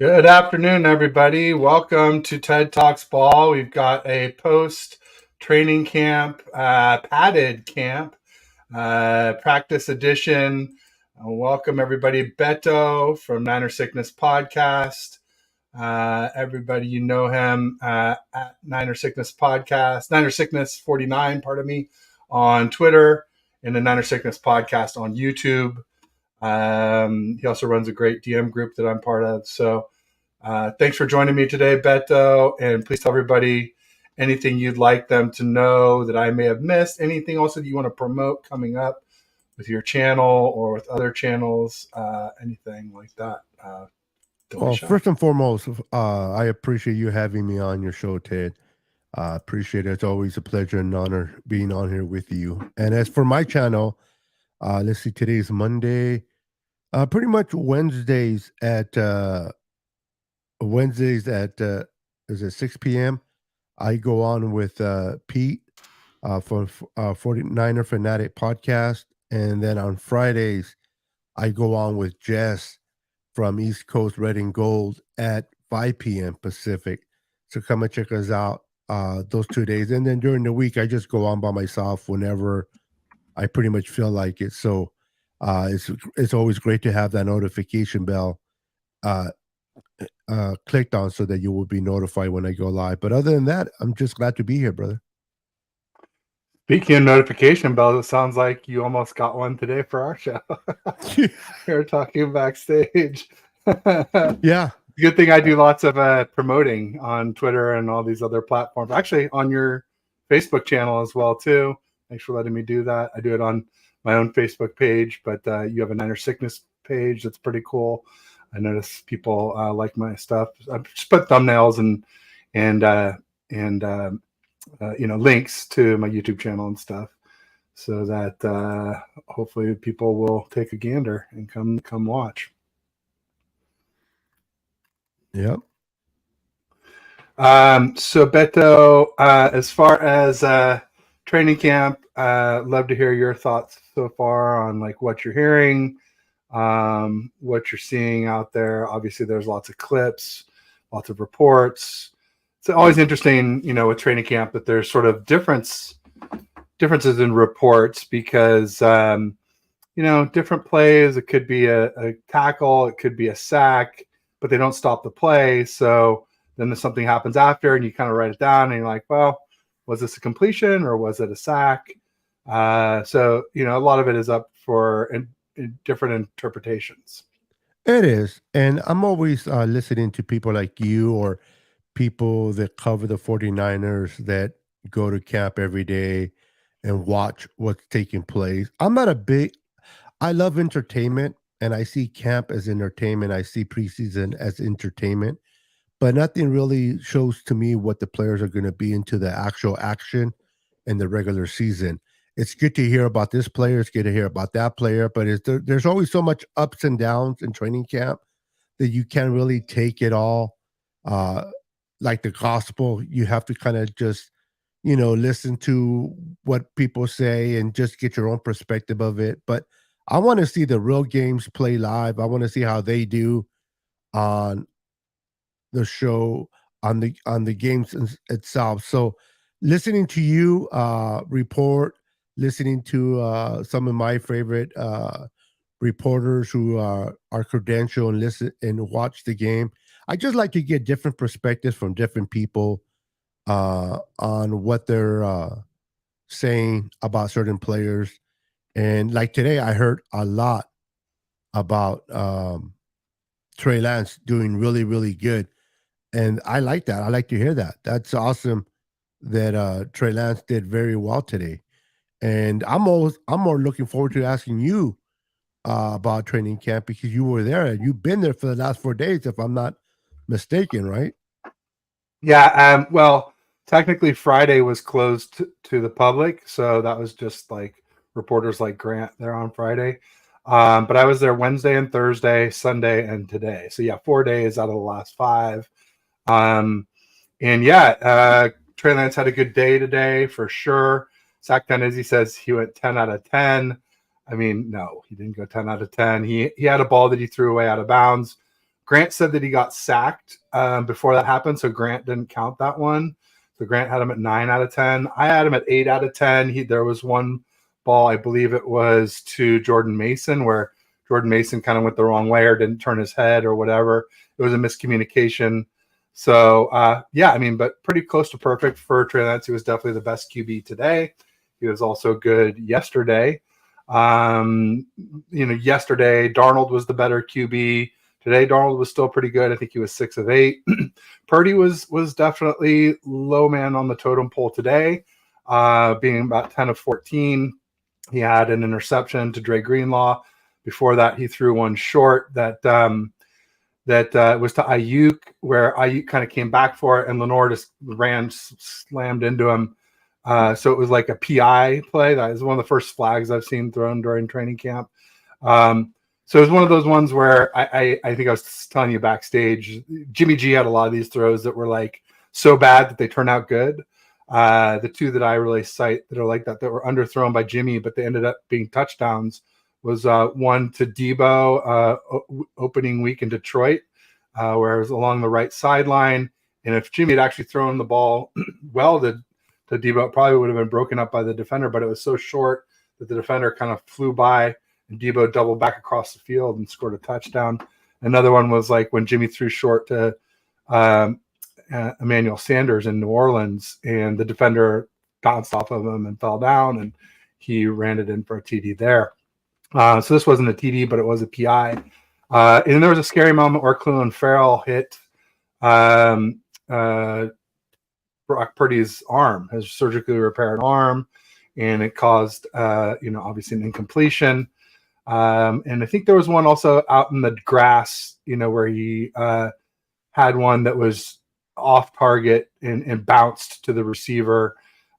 Good afternoon, everybody. Welcome to TED Talks Ball. We've got a post-training camp, padded camp, practice edition. Welcome, everybody. Beto from Niner Sickness Podcast. Everybody, you know him at Niner Sickness Podcast, Niner Sickness 49, pardon me, on Twitter, and the Niner Sickness Podcast on YouTube. He also runs a great DM group that I'm part of. So thanks for joining me today, Beto. And please tell everybody anything you'd like them to know that I may have missed. Anything also that you want to promote coming up with your channel or with other channels, anything like that. Well, first and foremost, I appreciate you having me on your show, Ted. Appreciate it. It's always a pleasure and honor being on here with you. And as for my channel, let's see, today's Monday. Pretty much Wednesdays at is it 6 p.m. I go on with Pete for 49er Fanatic Podcast, and then on Fridays I go on with Jess from East Coast Red and Gold at 5 p.m. Pacific. So come and check us out those 2 days, and then during the week I just go on by myself whenever I pretty much feel like it. So it's always great to have that notification bell clicked on so that you will be notified when I go live. But other than that, I'm just glad to be here, brother. Speaking of notification bells, it sounds like you almost got one today for our show. We were talking backstage. Yeah. Good thing I do lots of promoting on Twitter and all these other platforms. Actually, on your Facebook channel as well, too. Thanks for letting me do that. I do it on my own Facebook page, but you have a Niner Sickness page that's pretty cool. I notice people like my stuff. I just put thumbnails and links to my YouTube channel and stuff, so that hopefully people will take a gander and come watch. Yep. So Beto, as far as training camp, love to hear your thoughts so far on like what you're hearing, what you're seeing out there. Obviously, there's lots of clips, lots of reports. It's always interesting, with training camp that there's sort of differences in reports because, different plays. It could be a tackle, it could be a sack, but they don't stop the play. So then something happens after, and you kind of write it down, and you're like, well, was this a completion or was it a sack? So a lot of it is up for different interpretations. It is. And I'm always listening to people like you or people that cover the 49ers that go to camp every day and watch what's taking place. I love entertainment, and I see camp as entertainment. I see preseason as entertainment, but nothing really shows to me what the players are going to be into the actual action in the regular season. It's good to hear about this player. It's good to hear about that player, but there's always so much ups and downs in training camp that you can't really take it all like the gospel. You have to kind of just, listen to what people say and just get your own perspective of it. But I want to see the real games play live. I want to see how they do on the show, on the games itself. So listening to you report, listening to some of my favorite reporters who are credentialed and listen and watch the game. I just like to get different perspectives from different people on what they're saying about certain players. And like today, I heard a lot about Trey Lance doing really, really good. And I like that. I like to hear that. That's awesome that Trey Lance did very well today. And I'm more looking forward to asking you about training camp because you were there and you've been there for the last 4 days, if I'm not mistaken, right? Yeah. Well, technically Friday was closed to the public, so that was just like reporters like Grant there on Friday. But I was there Wednesday and Thursday, Sunday, and today. So yeah, 4 days out of the last 5. Trey Lance had a good day today for sure. Zach Denizzi says he went 10 out of 10. I mean, no, he didn't go 10 out of 10. He had a ball that he threw away out of bounds, Grant said that he got sacked before that happened, so Grant didn't count that one. So Grant had him at 9 out of 10. I had him at 8 out of 10. There was one ball, I believe it was to Jordan Mason, where Jordan Mason kind of went the wrong way or didn't turn his head or whatever. It was a miscommunication. So, yeah, I mean, but pretty close to perfect for Trey Lance. He was definitely the best QB today. He was also good yesterday. Yesterday, Darnold was the better QB. Today, Darnold was still pretty good. I think he was 6 of 8. Purdy was definitely low man on the totem pole today, being about 10 of 14. He had an interception to Dre Greenlaw. Before that, he threw one short that was to Ayuk, where Ayuk kind of came back for it, and Lenore just slammed into him. So it was like a PI play. That is one of the first flags I've seen thrown during training camp. So it was one of those ones where I think I was telling you backstage, Jimmy G had a lot of these throws that were like so bad that they turn out good. The two that I really cite that are like that were underthrown by Jimmy, but they ended up being touchdowns, was one to Debo opening week in Detroit, where it was along the right sideline. And if Jimmy had actually thrown the ball well to Debo, it probably would have been broken up by the defender, but it was so short that the defender kind of flew by, and Debo doubled back across the field and scored a touchdown. Another one was like when Jimmy threw short to Emmanuel Sanders in New Orleans, and the defender bounced off of him and fell down, and he ran it in for a TD there. So this wasn't a TD, but it was a PI. And there was a scary moment where Clelin Ferrell hit Brock Purdy's arm, his surgically repaired arm, and it caused, obviously an incompletion. And I think there was one also out in the grass, where he had one that was off target and bounced to the receiver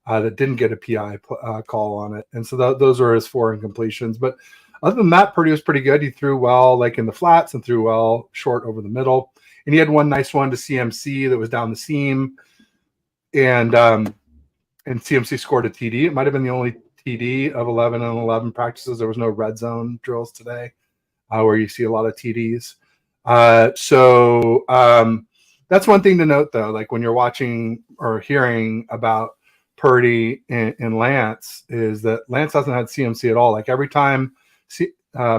that didn't get a PI call on it. And so those were his 4 incompletions. But other than that, Purdy was pretty good. He threw well, like in the flats, and threw well short over the middle. And he had one nice one to CMC that was down the seam. And CMC scored a TD. It might have been the only TD of 11 and 11 practices. There was no red zone drills today where you see a lot of TDs. So that's one thing to note, though. Like when you're watching or hearing about Purdy and Lance, is that Lance hasn't had CMC at all. Like every time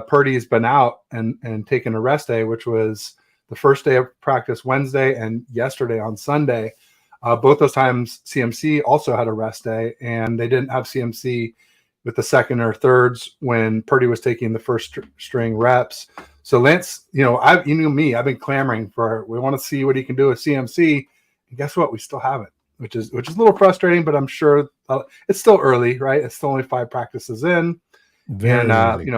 Purdy's been out and taken a rest day, which was the first day of practice Wednesday and yesterday on Sunday, both those times CMC also had a rest day, and they didn't have CMC with the second or thirds when Purdy was taking the first string reps. So Lance, I've been clamoring we want to see what he can do with CMC. And guess what? We still haven't, which is a little frustrating, but I'm sure it's still early, right? It's still only 5 practices in. Very early.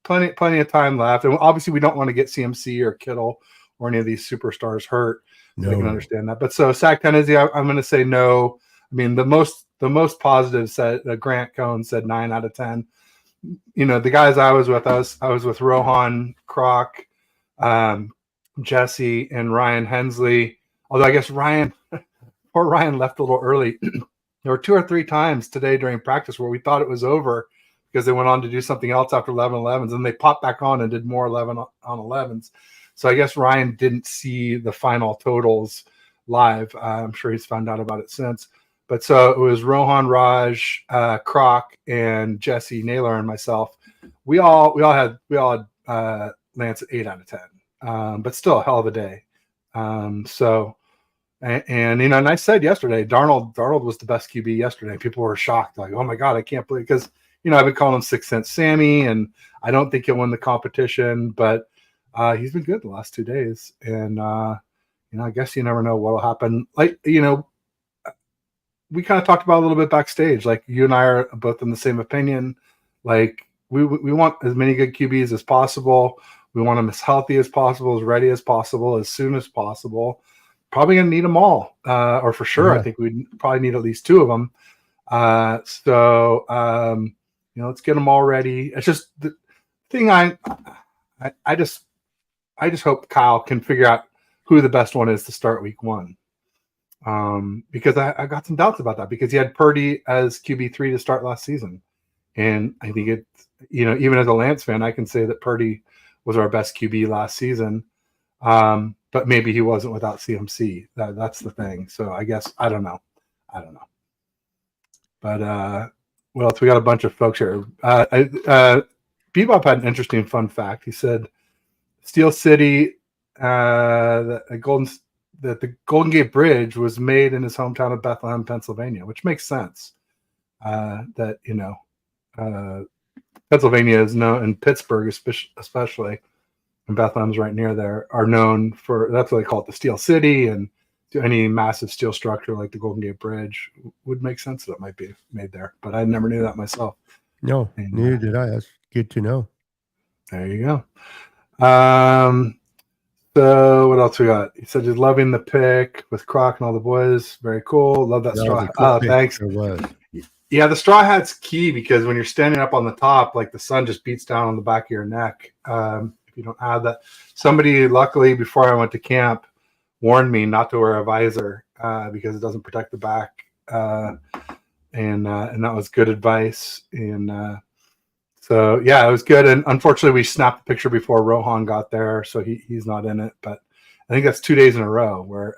Plenty of time left. And obviously we don't want to get CMC or Kittle or any of these superstars hurt. No. I can understand that. But so Sac Tennessee, I'm going to say no. I mean, the most positive said Grant Cohn said 9 out of 10. The guys I was with Rohan, Kroc, Jesse, and Ryan Hensley. Although I guess poor Ryan left a little early. There were 2 or 3 times today during practice where we thought it was over because they went on to do something else after 11-11s, and they popped back on and did more 11 on 11s. So I guess Ryan didn't see the final totals live. I'm sure he's found out about it since. But so it was Rohan, Raj, Kroc, and Jesse Naylor and myself. We all had Lance at 8 out of 10, but still a hell of a day. And I said yesterday, Darnold was the best QB yesterday. People were shocked, like, oh my God, I can't believe, because I've been calling him 6 Cent Sammy, and I don't think he'll win the competition, but he's been good the last 2 days. And I guess you never know what'll happen. Like, we kind of talked about a little bit backstage. Like, you and I are both in the same opinion. Like, we want as many good QBs as possible. We want them as healthy as possible, as ready as possible, as soon as possible. Probably going to need them all, or for sure. Yeah. I think we probably need at least 2 of them. Let's get them all ready. It's just the thing. I just hope Kyle can figure out who the best one is to start week 1. Because I got some doubts about that, because he had Purdy as QB3 to start last season. And I think even as a Lance fan, I can say that Purdy was our best QB last season. But maybe he wasn't without CMC. That's the thing. So I guess I don't know. But what else? We got a bunch of folks here. Bebop had an interesting fun fact. He said Steel City, that the Golden Gate Bridge was made in his hometown of Bethlehem, Pennsylvania, which makes sense. That Pennsylvania is known, and Pittsburgh especially, and Bethlehem's right near there, are known for, that's what they call it, the Steel City, and any massive steel structure like the Golden Gate Bridge would make sense that it might be made there. But I never knew that myself. No, neither did I. That's good to know. There you go. So what else we got? He said he's loving the pick with Croc and all the boys. Very cool. Love that straw. Oh, thanks. It was. Yeah, the straw hat's key because when you're standing up on the top, like the sun just beats down on the back of your neck. If you don't have that, somebody luckily before I went to camp warned me not to wear a visor because it doesn't protect the back, and that was good advice. And so yeah, it was good. And unfortunately, we snapped the picture before Rohan got there, so he's not in it. But I think that's 2 days in a row where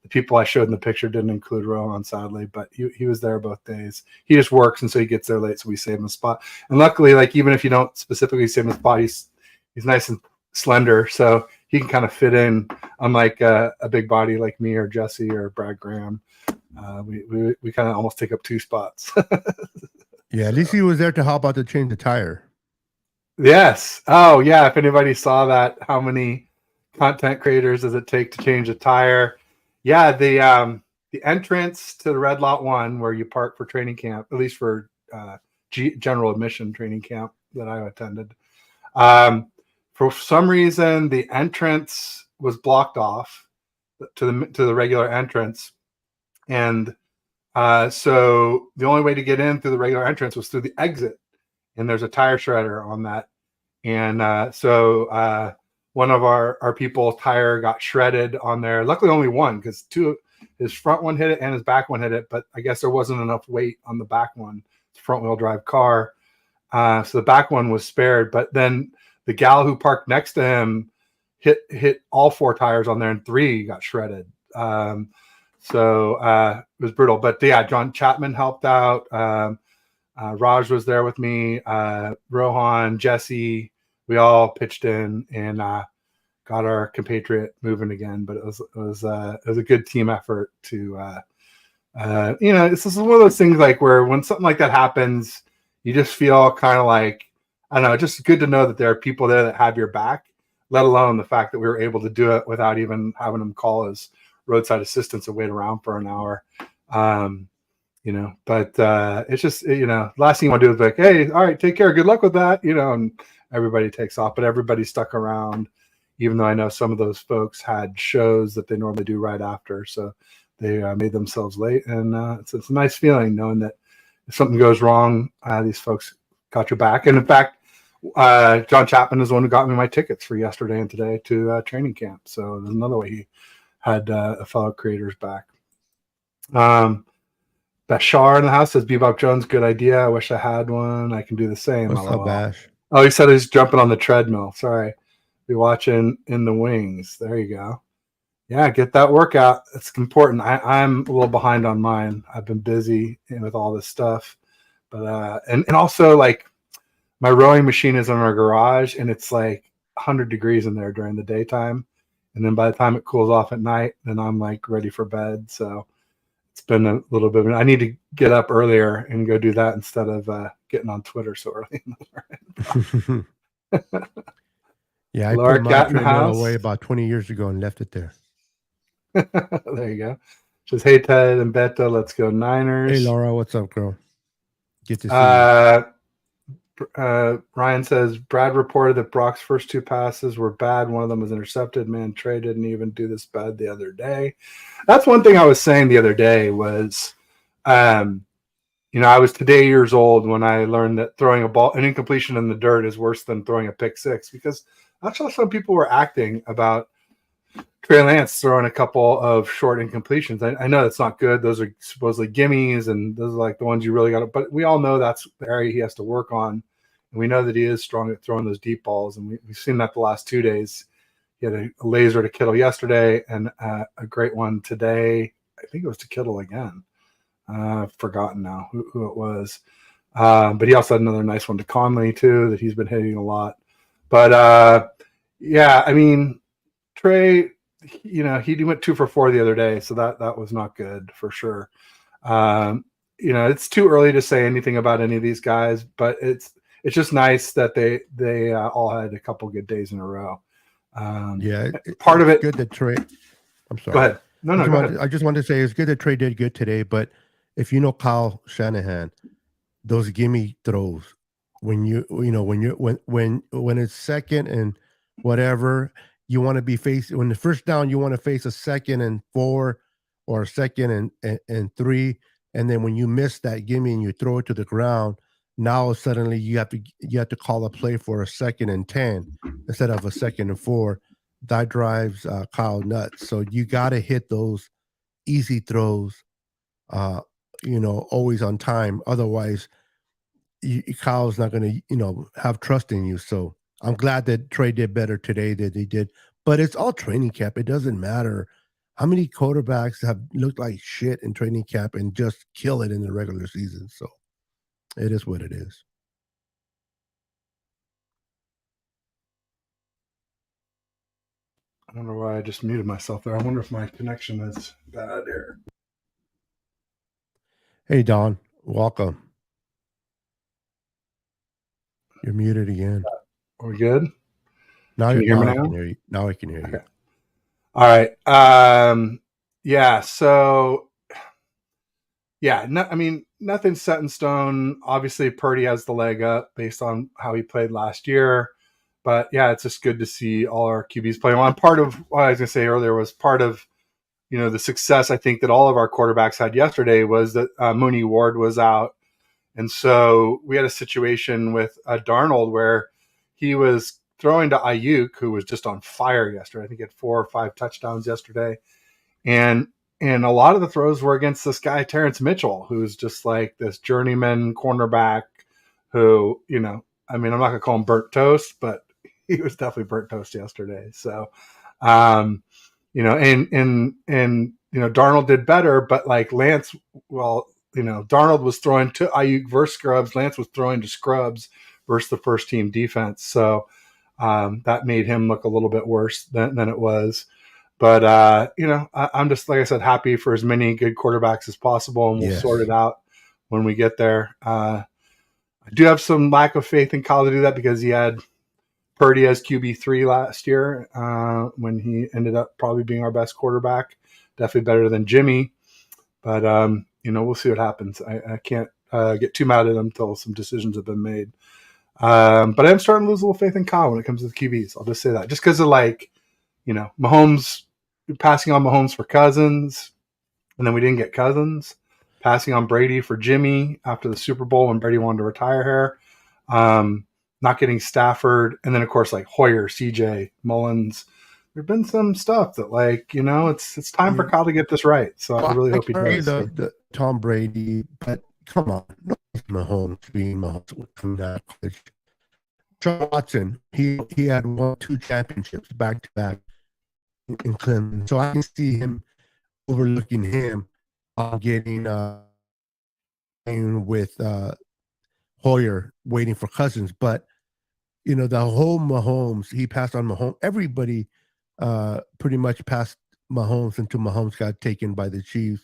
the people I showed in the picture didn't include Rohan, sadly, but he was there both days. He just works, and so he gets there late, so we save him a spot. And luckily, like even if you don't specifically save him a spot, he's nice and slender, so he can kind of fit in, unlike a big body like me or Jesse or Brad Graham. We kind of almost take up 2 spots. Yeah, at least he was there to help out to change the tire. Yes. Oh, yeah. If anybody saw that, how many content creators does it take to change a tire? Yeah, the entrance to the Red Lot 1, where you park for training camp, at least for general admission training camp that I attended. For some reason, the entrance was blocked off to the regular entrance, and so the only way to get in through the regular entrance was through the exit, and there's a tire shredder on that. And so one of our people's tire got shredded on there. Luckily only one, because his front one hit it and his back one hit it, but I guess there wasn't enough weight on the back one. It's a front wheel drive car. So the back one was spared, but then the gal who parked next to him hit all 4 tires on there, and 3 got shredded. So it was brutal. But yeah, John Chapman helped out. Raj was there with me. Rohan, Jesse, we all pitched in and got our compatriot moving again. But it was a good team effort to this is one of those things like where when something like that happens, you just feel kind of like, I don't know, just good to know that there are people there that have your back, let alone the fact that we were able to do it without even having them call us roadside assistance and wait around for an hour. But it's just, last thing you want to do is like, hey, all right, take care. Good luck with that, and everybody takes off, but everybody stuck around, even though I know some of those folks had shows that they normally do right after. So they made themselves late. And it's a nice feeling knowing that if something goes wrong, these folks got your back. And in fact, John Chapman is the one who got me my tickets for yesterday and today to training camp. So there's another way he had a fellow creator's back. Bashar in the house says, Bebop Jones, good idea. I wish I had one. I can do the same. What's up, Bash? Oh, he said he's jumping on the treadmill. Sorry. Be watching in the wings. There you go. Yeah, get that workout. It's important. I'm a little behind on mine. I've been busy with all this stuff. But and also, like, my rowing machine is in our garage, and it's like 100 degrees in there during the daytime. And then by the time it cools off at night, then I'm like ready for bed. So it's been a little bit. I need to get up earlier and go do that instead of getting on Twitter so early in the morning. Yeah, I put my treadmill away about 20 years ago and left it there. There you go. Just hey Ted and Beto, let's go Niners. Hey Laura, what's up, girl? Good to see you. Ryan says Brad reported that Brock's first 2 passes were bad. One of them was intercepted. Man, Trey didn't even do this bad the other day. That's one thing I was saying the other day was, I was today years old when I learned that throwing an incompletion in the dirt is worse than throwing a pick 6, because that's how some people were acting about Trey Lance throwing a couple of short incompletions. I know that's not good. Those are supposedly gimmies, and those are like the ones you really got to, but we all know that's the area he has to work on. And we know that he is strong at throwing those deep balls. And we've seen that the last 2 days. he had a laser to Kittle yesterday and a great one today. I think it was to Kittle again. I've forgotten now who it was. But he also had another nice one to Conley too that he's been hitting a lot. But yeah, I mean, Trey, he went 2 for 4 the other day, so that was not good for sure. It's too early to say anything about any of these guys, but it's just nice that they all had a couple good days in a row. Yeah, Part of it's it. good that Trey. I'm Go sorry. ahead. No, go ahead. I just wanted to say it's good that Trey did good today, but if you know Kyle Shanahan, those gimme throws when when it's second and whatever, you want to be facing when the first down, you want to face a 2nd and 4 or a 2nd and 3, and then when you miss that gimme and you throw it to the ground, now suddenly you have to call a play for a 2nd and 10 instead of a 2nd and 4. That drives Kyle nuts. So you got to hit those easy throws, uh, always on time. Otherwise, Kyle's not going to, have trust in you. So I'm glad that Trey did better today than he did. But it's all training camp. It doesn't matter how many quarterbacks have looked like shit in training camp and just kill it in the regular season. So it is what it is. I don't know why I just muted myself there. I wonder if my connection is bad here. Hey, Don, welcome. You're muted again. Are we good? Now, Can you hear me I now? can hear you. Now I can hear you. Okay. All right. Yeah. So, yeah. I mean, nothing's set in stone. Obviously, Purdy has the leg up based on how he played last year. But yeah, it's just good to see all our QBs playing well. And part of what I was going to say earlier was part of the success I think that all of our quarterbacks had yesterday was that Mooney Ward was out, and so we had a situation with Darnold where he was throwing to Ayuk, who was just on fire yesterday. I think he had 4 or 5 touchdowns yesterday, and a lot of the throws were against this guy Terrence Mitchell, who's just like this journeyman cornerback. Who I mean, I'm not gonna call him burnt toast, but he was definitely burnt toast yesterday. So, and Darnold did better, but like Lance, well, Darnold was throwing to Ayuk versus Scrubs. Lance was throwing to Scrubs versus the first team defense. So that made him look a little bit worse than it was. But I'm just, like I said, happy for as many good quarterbacks as possible, and we'll sort it out when we get there. I do have some lack of faith in Kyle to do that because he had Purdy as QB3 last year when he ended up probably being our best quarterback. Definitely better than Jimmy. But, we'll see what happens. I can't get too mad at him until some decisions have been made. But I am starting to lose a little faith in Kyle when it comes to the QBs. I'll just say that. Just because of Mahomes, passing on Mahomes for Cousins, and then we didn't get Cousins. Passing on Brady for Jimmy after the Super Bowl when Brady wanted to retire here. Not getting Stafford, and then of course like Hoyer, CJ, Mullins. There's been some stuff that it's time for Kyle to get this right. So I really hope he does. The Tom Brady, but come on, Mahomes being Mahomes from that college. Sean Watson, he had 2 championships back to back in Clemson, so I can see him overlooking him on getting with Hoyer waiting for Cousins. But the whole Mahomes, he passed on Mahomes. Everybody pretty much passed Mahomes until Mahomes got taken by the Chiefs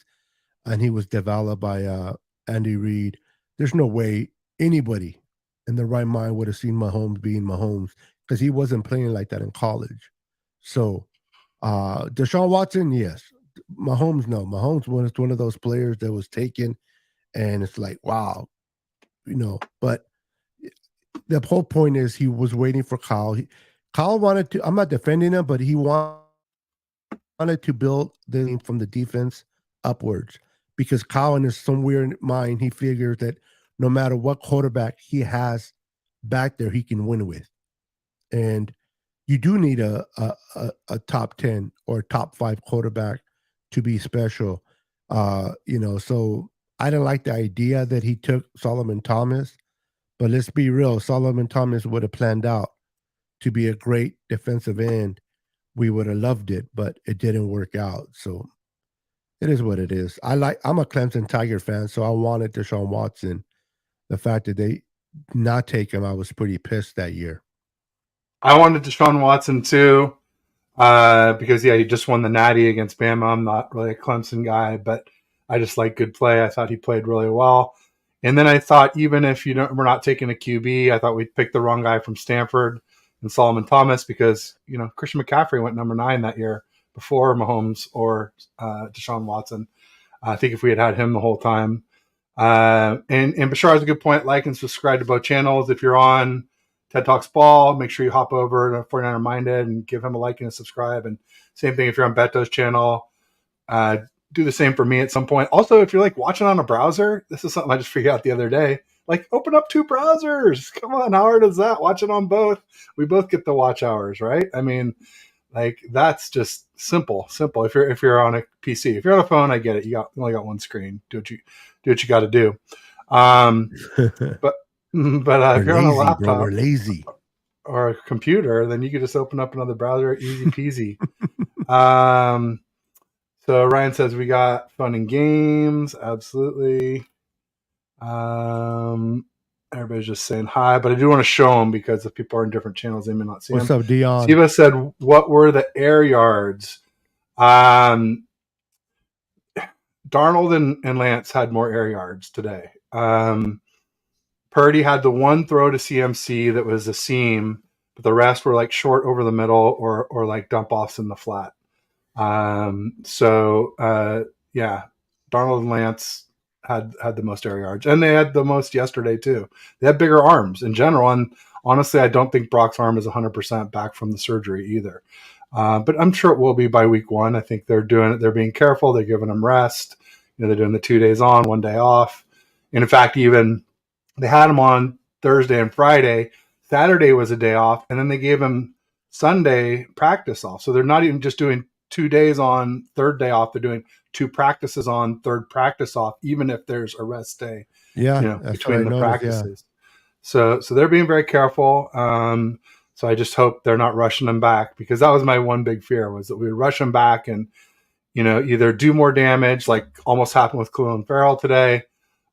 and he was developed by Andy Reid. There's no way anybody in the right mind would have seen Mahomes being Mahomes because he wasn't playing like that in college. So Deshaun Watson, yes. Mahomes, no. Mahomes was one of those players that was taken, and it's like, wow, But the whole point is he was waiting for Kyle. Kyle wanted to. I'm not defending him, but he wanted to build the from the defense upwards because Kyle, in his some weird mind, he figures that no matter what quarterback he has back there, he can win with, and you do need a top 10 or top 5 quarterback to be special. So I didn't like the idea that he took Solomon Thomas, but let's be real. Solomon Thomas would have planned out to be a great defensive end we would have loved it, but it didn't work out. So it is what it is. I'm a Clemson Tiger fan, so I wanted Deshaun Watson. The fact that they not take him, I was pretty pissed that year. I wanted Deshaun Watson too, because he just won the Natty against Bama. I'm not really a Clemson guy, but I just like good play. I thought he played really well. And then I thought, even if we're not taking a QB, I thought we'd pick the wrong guy from Stanford and Solomon Thomas, because Christian McCaffrey went number 9 that year before Mahomes or Deshaun Watson. I think if we had him the whole time. And Bashar has a good point. Like and subscribe to both channels. If you're on TED Talks Ball, make sure you hop over to 49er Minded and give him a like and a subscribe. And same thing if you're on Beto's channel. Do the same for me at some point. Also, if you're like watching on a browser, this is something I just figured out the other day. Like, open up 2 browsers. Come on, how hard is that? Watch it on both. We both get the watch hours, right? I mean, like, that's just simple. If you're on a PC, if you're on a phone, I get it. You only got one screen. Do what you got to do. But if you're on a laptop, bro, we're lazy, or a computer, then you can just open up another browser, easy peasy. So Ryan says we got fun and games. Absolutely. Everybody's just saying hi, but I do want to show them, because if people are in different channels, they may not see them. What's up, Dion? Siva said, what were the air yards? Darnold and Lance had more air yards today. Purdy had the one throw to CMC that was a seam, but the rest were like short over the middle or like dump offs in the flat. Darnold and Lance had the most air yards, and they had the most yesterday too. They had bigger arms in general, and honestly, I don't think Brock's arm is 100% back from the surgery either. But I'm sure it will be by week 1. I think they're doing it. They're being careful. They're giving him rest. They're doing the 2 days on, 1 day off. And in fact, even they had him on Thursday and Friday. Saturday was a day off, and then they gave him Sunday practice off. So they're not even just doing 2 days on, 3rd day off. They're doing 2 practices on, 3rd practice off, even if there's a rest day between the practices. Yeah. So they're being very careful. So I just hope they're not rushing them back, because that was my one big fear, was that we would rush them back and either do more damage, like almost happened with Clelin Ferrell today,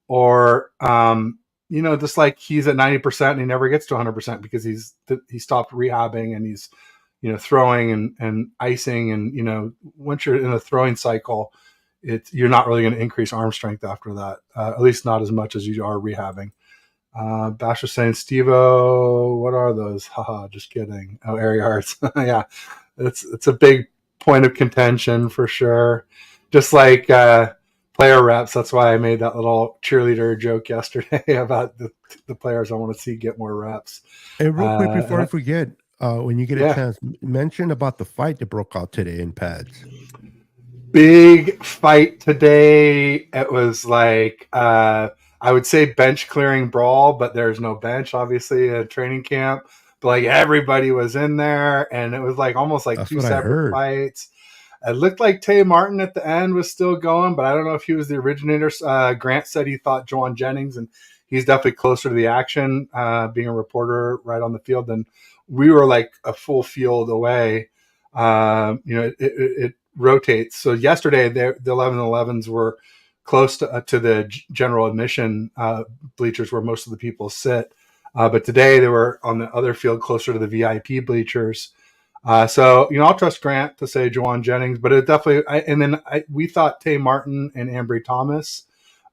or just like he's at 90% and he never gets to 100% because he stopped rehabbing, and he's throwing and icing, and once you're in a throwing cycle, you're not really going to increase arm strength after that, at least not as much as you are rehabbing. Bash was saying, Steve-O, what are those? Haha, just kidding. Oh, air yards. Yeah, it's a big point of contention for sure. Just like player reps. That's why I made that little cheerleader joke yesterday about the players I want to see get more reps. Hey, real quick before I forget, when you get a chance, mention about the fight that broke out today in pads. Big fight today. It was like I would say bench clearing brawl, but there's no bench, obviously, at training camp. But like everybody was in there, and it was like almost like That's 2 separate fights. It looked like Tay Martin at the end was still going, but I don't know if he was the originator. Grant said he thought Juwan Jennings, and he's definitely closer to the action, being a reporter right on the field than we were, like a full field away. It rotates. So yesterday, the 11-11s were close to the general admission bleachers where most of the people sit. But today they were on the other field closer to the VIP bleachers. So I'll trust Grant to say Juwan Jennings, but it definitely. We thought Tay Martin and Ambry Thomas,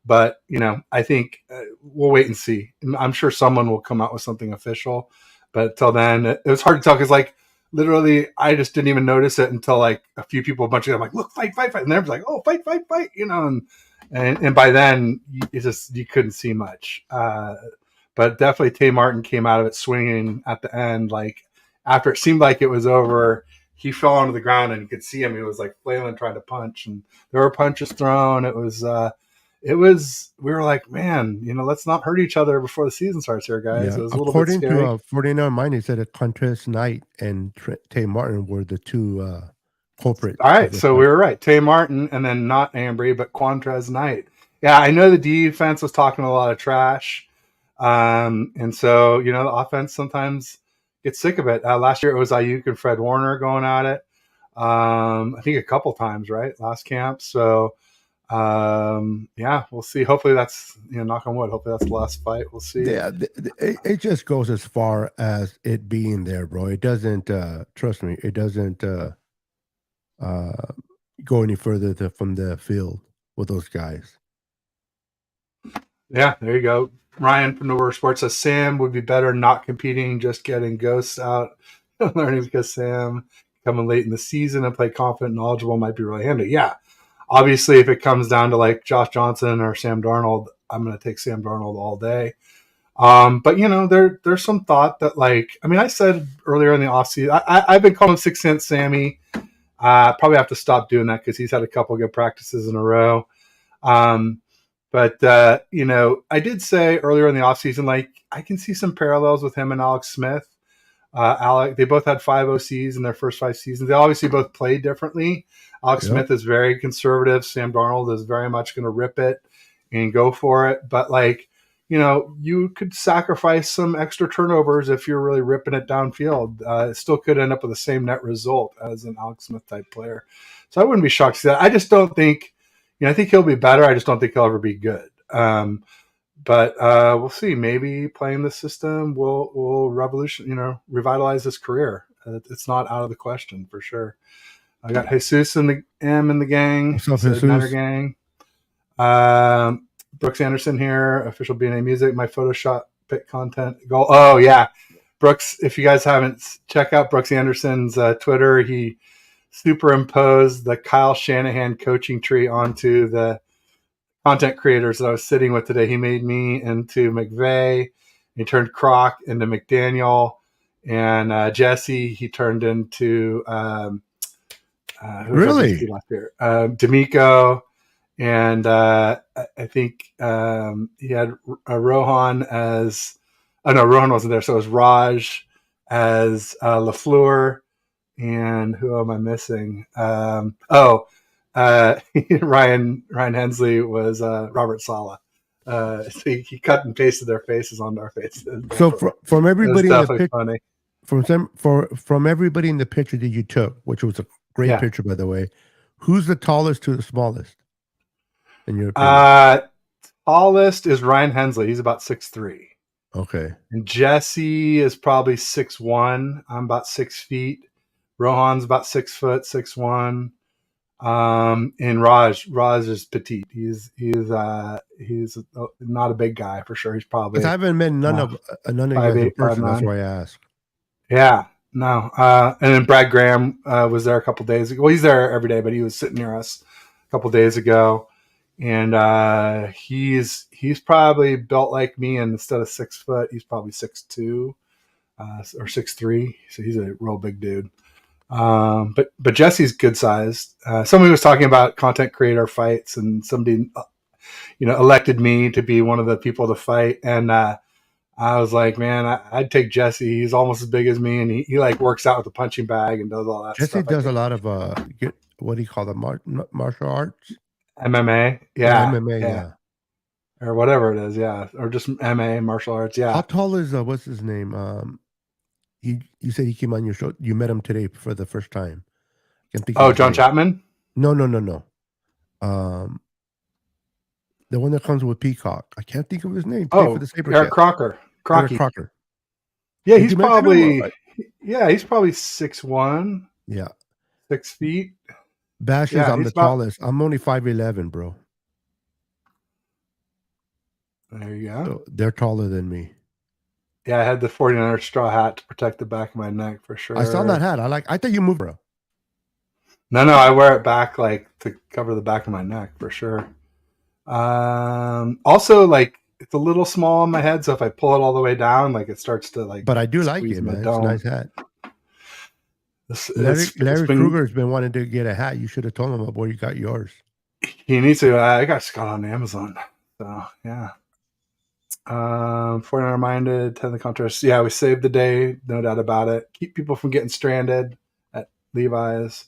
but I think we'll wait and see. I'm sure someone will come out with something official, but till then, it was hard to tell, because like literally I just didn't even notice it until like a few people, a bunch of them, like, look, fight, and they're like, oh, fight, and by then you couldn't see much. But definitely Tay Martin came out of it swinging at the end, like. After it seemed like it was over, he fell onto the ground, and you could see him. He was like flailing, trying to punch, and there were punches thrown. It was. We were like, man, let's not hurt each other before the season starts here, guys. Yeah. It was a little bit scary. According to 49 Minded, said that Qantas Knight and Tay Martin were the 2 culprits. All right, so we were right. Tay Martin, and then not Ambry, but Qantas Knight. Yeah, I know the defense was talking a lot of trash, and so the offense sometimes get sick of it. Last year it was Ayuk and Fred Warner going at it. I think a couple times, right? Last camp. So yeah, we'll see. Hopefully that's, knock on wood. Hopefully that's the last fight. We'll see. Yeah, it just goes as far as it being there, bro. It doesn't. Trust me, it doesn't uh, go any further from the field with those guys. Yeah, there you go. Ryan from Nowhere Sports says Sam would be better not competing, just getting ghosts out, learning because Sam coming late in the season and play confident, knowledgeable might be really handy. Yeah, obviously, if it comes down to like Josh Johnson or Sam Darnold, I'm going to take Sam Darnold all day. But there's some thought that, like, I mean, I said earlier in the offseason, I've been calling him 6 Cent Sammy. Probably have to stop doing that because he's had a couple good practices in a row. But I did say earlier in the offseason, like, I can see some parallels with him and Alex Smith. They both had 5 OCs in their first 5 seasons. They obviously both played differently. Alex Yep. Smith is very conservative. Sam Darnold is very much going to rip it and go for it. But, like, you could sacrifice some extra turnovers if you're really ripping it downfield. It still could end up with the same net result as an Alex Smith type player. So I wouldn't be shocked to see that. I just don't think, I think he'll be better. I just don't think he'll ever be good. But we'll see. Maybe playing the system will revitalize his career. It's not out of the question for sure. I got Jesus in the gang. What's up, Said Matter Jesus? gang. Brooks Anderson here, official BNA Music. My Photoshop pick content goal. Oh yeah, Brooks. If you guys haven't, check out Brooks Anderson's Twitter. He superimposed the Kyle Shanahan coaching tree onto the content creators that I was sitting with today. He made me into McVay. He turned Croc into McDaniel, and Jesse he turned into who was our Really? VP last year? D'Amico, and I think he had Rohan as. Oh no, Rohan wasn't there, so it was Raj as Lafleur, and who am I missing? Ryan Hensley was Robert Sala. So he cut and pasted their faces onto our faces. So from It was everybody in the definitely picture, funny. from everybody in the picture that you took, which was a great Yeah. picture by the way, who's the tallest to the smallest in your opinion? Tallest is Ryan Hensley. He's about 6'3". Okay. And Jesse is probably 6'1". I'm about 6 feet. Rohan's about 6 foot, 6'1". And Raj is petite. He's not a big guy for sure. He's probably Because I haven't met none of you guys in 5'8", person. That's 5'9". why I asked. Yeah, no. And then Brad Graham was there a couple days ago. Well, he's there every day, but he was sitting near us a couple days ago, and he's probably built like me, and instead of 6 foot, he's probably 6'2", or 6'3". So he's a real big dude. But Jesse's good sized. Somebody was talking about content creator fights, and somebody elected me to be one of the people to fight, and I was like, man, I'd take Jesse. He's almost as big as me, and he like works out with the punching bag and does all that Jesse stuff. does a lot of what do you call them, martial arts? MMA, MMA, yeah. Or whatever it is, yeah, or just MMA, martial arts, yeah. How tall is what's his name? You said he came on your show. You met him today for the first time. Can't think. Oh, John Chapman? No. The one that comes with Peacock. I can't think of his name. Oh, Eric Crocker. Eric Crocker. Yeah, he's probably 6'1". Yeah, 6 feet. Bash is I'm the tallest. I'm only 5'11", bro. There you go. So they're taller than me. Yeah, I had the 49er straw hat to protect the back of my neck for sure. I saw that hat. I thought you moved, bro. No, I wear it back like to cover the back of my neck for sure. Also, like, it's a little small on my head, so if I pull it all the way down, like, it starts to like. But I do like it, man. It's a nice hat. Larry Kruger has been wanting to get a hat. You should have told him about where you got yours. He needs to. I got on Amazon. So yeah. 49er minded, 10 the contrast. Yeah, we saved the day, no doubt about it. Keep people from getting stranded at Levi's.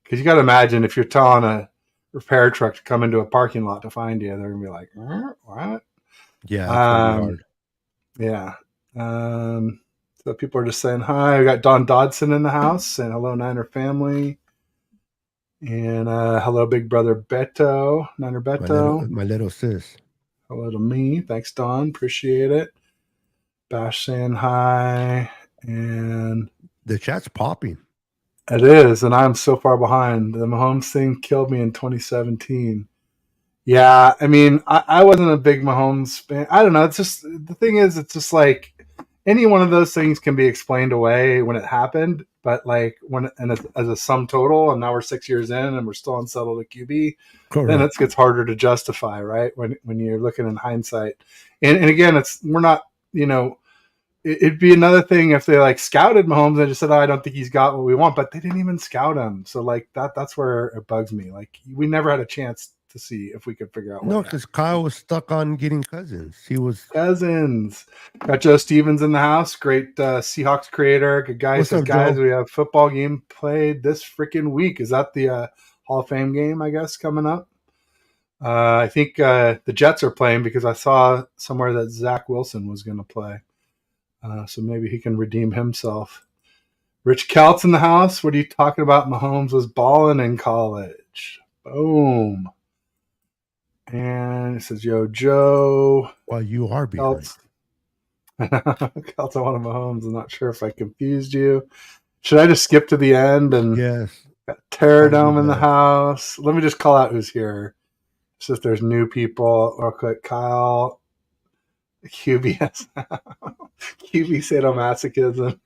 Because you got to imagine if you're telling a repair truck to come into a parking lot to find you, they're gonna be like, "What?" Yeah, that's hard. Yeah. So people are just saying hi. We got Don Dodson in the house saying hello, Niner family. And hello, big brother Beto, Niner Beto. My little sis. Hello to me. Thanks, Don. Appreciate it. Bash saying hi. And the chat's popping. It is, and I'm so far behind. The Mahomes thing killed me in 2017. Yeah, I mean, I wasn't a big Mahomes fan. I don't know. It's just the thing is, it's just like any one of those things can be explained away when it happened, but like when and as a sum total, and now we're 6 years in and we're still unsettled at QB, then it gets harder to justify, right? When you're looking in hindsight, and again, we're not, you know. It'd be another thing if they like scouted Mahomes and just said, "Oh, I don't think he's got what we want," but they didn't even scout him. So like that's where it bugs me. Like we never had a chance to see if we could figure out. No, because Kyle was stuck on getting Cousins. He was Cousins. Got Joe Stevens in the house. Great Seahawks creator. Good guy. What's Says, up, guys, Joe? we have football game played this freaking week. Is that the Hall of Fame game? I guess coming up. I think the Jets are playing because I saw somewhere that Zach Wilson was going to play. So maybe he can redeem himself. Rich Kelt's in the house. What are you talking about? Mahomes was balling in college. Boom. And it says, yo, Joe. Well, you are behind. Kelt's on one of Mahomes. I'm not sure if I confused you. Should I just skip to the end? And yes. Got Terradome in the house. Let me just call out who's here. Just if there's new people real quick. Kyle. QBS. QB sadomasochism.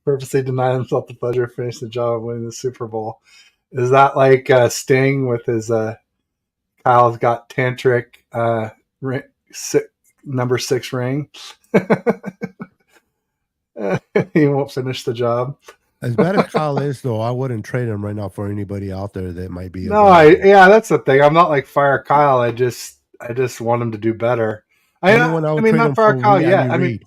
Purposely deny himself the pleasure of finishing the job of winning the Super Bowl. Is that like Sting with his Kyle's got tantric number 6 ring? He won't finish the job. As bad as Kyle is, though, I wouldn't trade him right now for anybody out there that might be. No, that's the thing. I'm not like fire Kyle. I just want him to do better. I mean, not fire Kyle yet. I mean,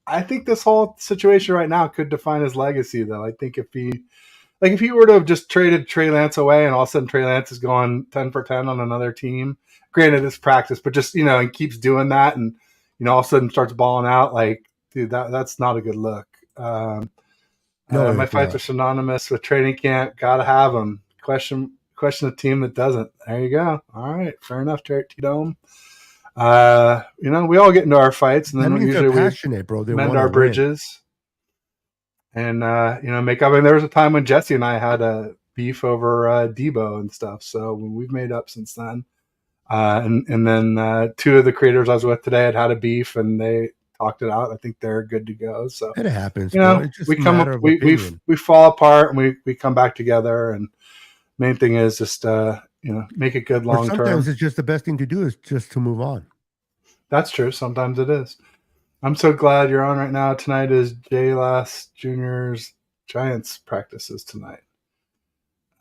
I think this whole situation right now could define his legacy, though. I think if he were to have just traded Trey Lance away and all of a sudden Trey Lance is going 10 for 10 on another team, granted it's practice, but just, and keeps doing that and, all of a sudden starts balling out, like, dude, that's not a good look. My fights are synonymous with training camp. Got to have them. Question a team that doesn't. There you go. All right. Fair enough, T-Dome. We all get into our fights, and then usually passionate, bro. They mend our bridges, and make up. And there was a time when Jesse and I had a beef over Debo and stuff. So we've made up since then. And then 2 of the creators I was with today had a beef, and they talked it out. I think they're good to go. So it happens. We come up, we fall apart, and we come back together. And main thing is just make it good long term. Sometimes it's just the best thing to do is just to move on. That's true. Sometimes it is. I'm so glad you're on right now. Tonight is J-Lass Junior's Giants practices tonight.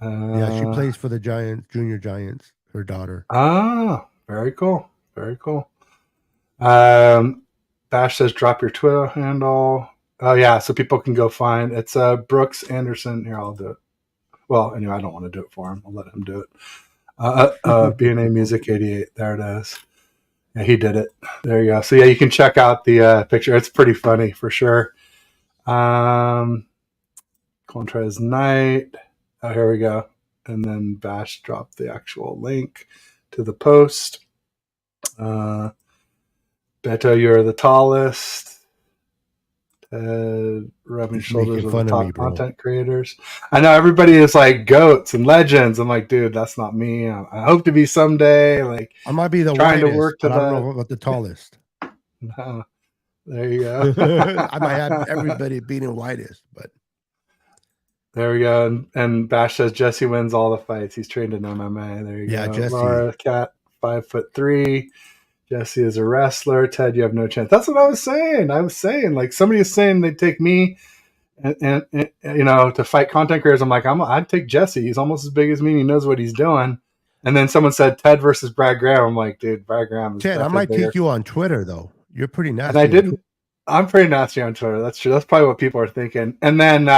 Yeah, she plays for the Giants, Junior Giants, her daughter. Ah, very cool. Very cool. Bash says drop your Twitter handle. Oh, yeah, so people can go find. It's Brooks Anderson. Here, I'll do it. Well, anyway, I don't want to do it for him. I'll let him do it. B&A Music 88. There it is. Yeah, he did it. There you go. So, yeah, you can check out the picture. It's pretty funny for sure. Contra's Night. Oh, here we go. And then Bash dropped the actual link to the post. Beto, you're the tallest. Rubbing shoulders with the top content creators. I know everybody is like goats and legends. I'm like, dude, that's not me. I hope to be someday. Like, I might be the trying widest, to work to but I don't know about the tallest. No. There you go. I might have everybody beating widest, but there we go. And Bash says Jesse wins all the fights. He's trained in MMA. There you go. Yeah, Jesse. Laura Cat, 5'3". Jesse is a wrestler. Ted, you have no chance. That's what I was saying. Like, somebody is saying they'd take me and to fight content creators. I'm like, I'd take Jesse. He's almost as big as me and he knows what he's doing. And then someone said Ted versus Brad Graham. I'm like, dude, Brad Graham is Ted, I might bigger. take you on Twitter, though. You're pretty nasty. And I didn't. I'm pretty nasty on Twitter. That's true. That's probably what people are thinking. And then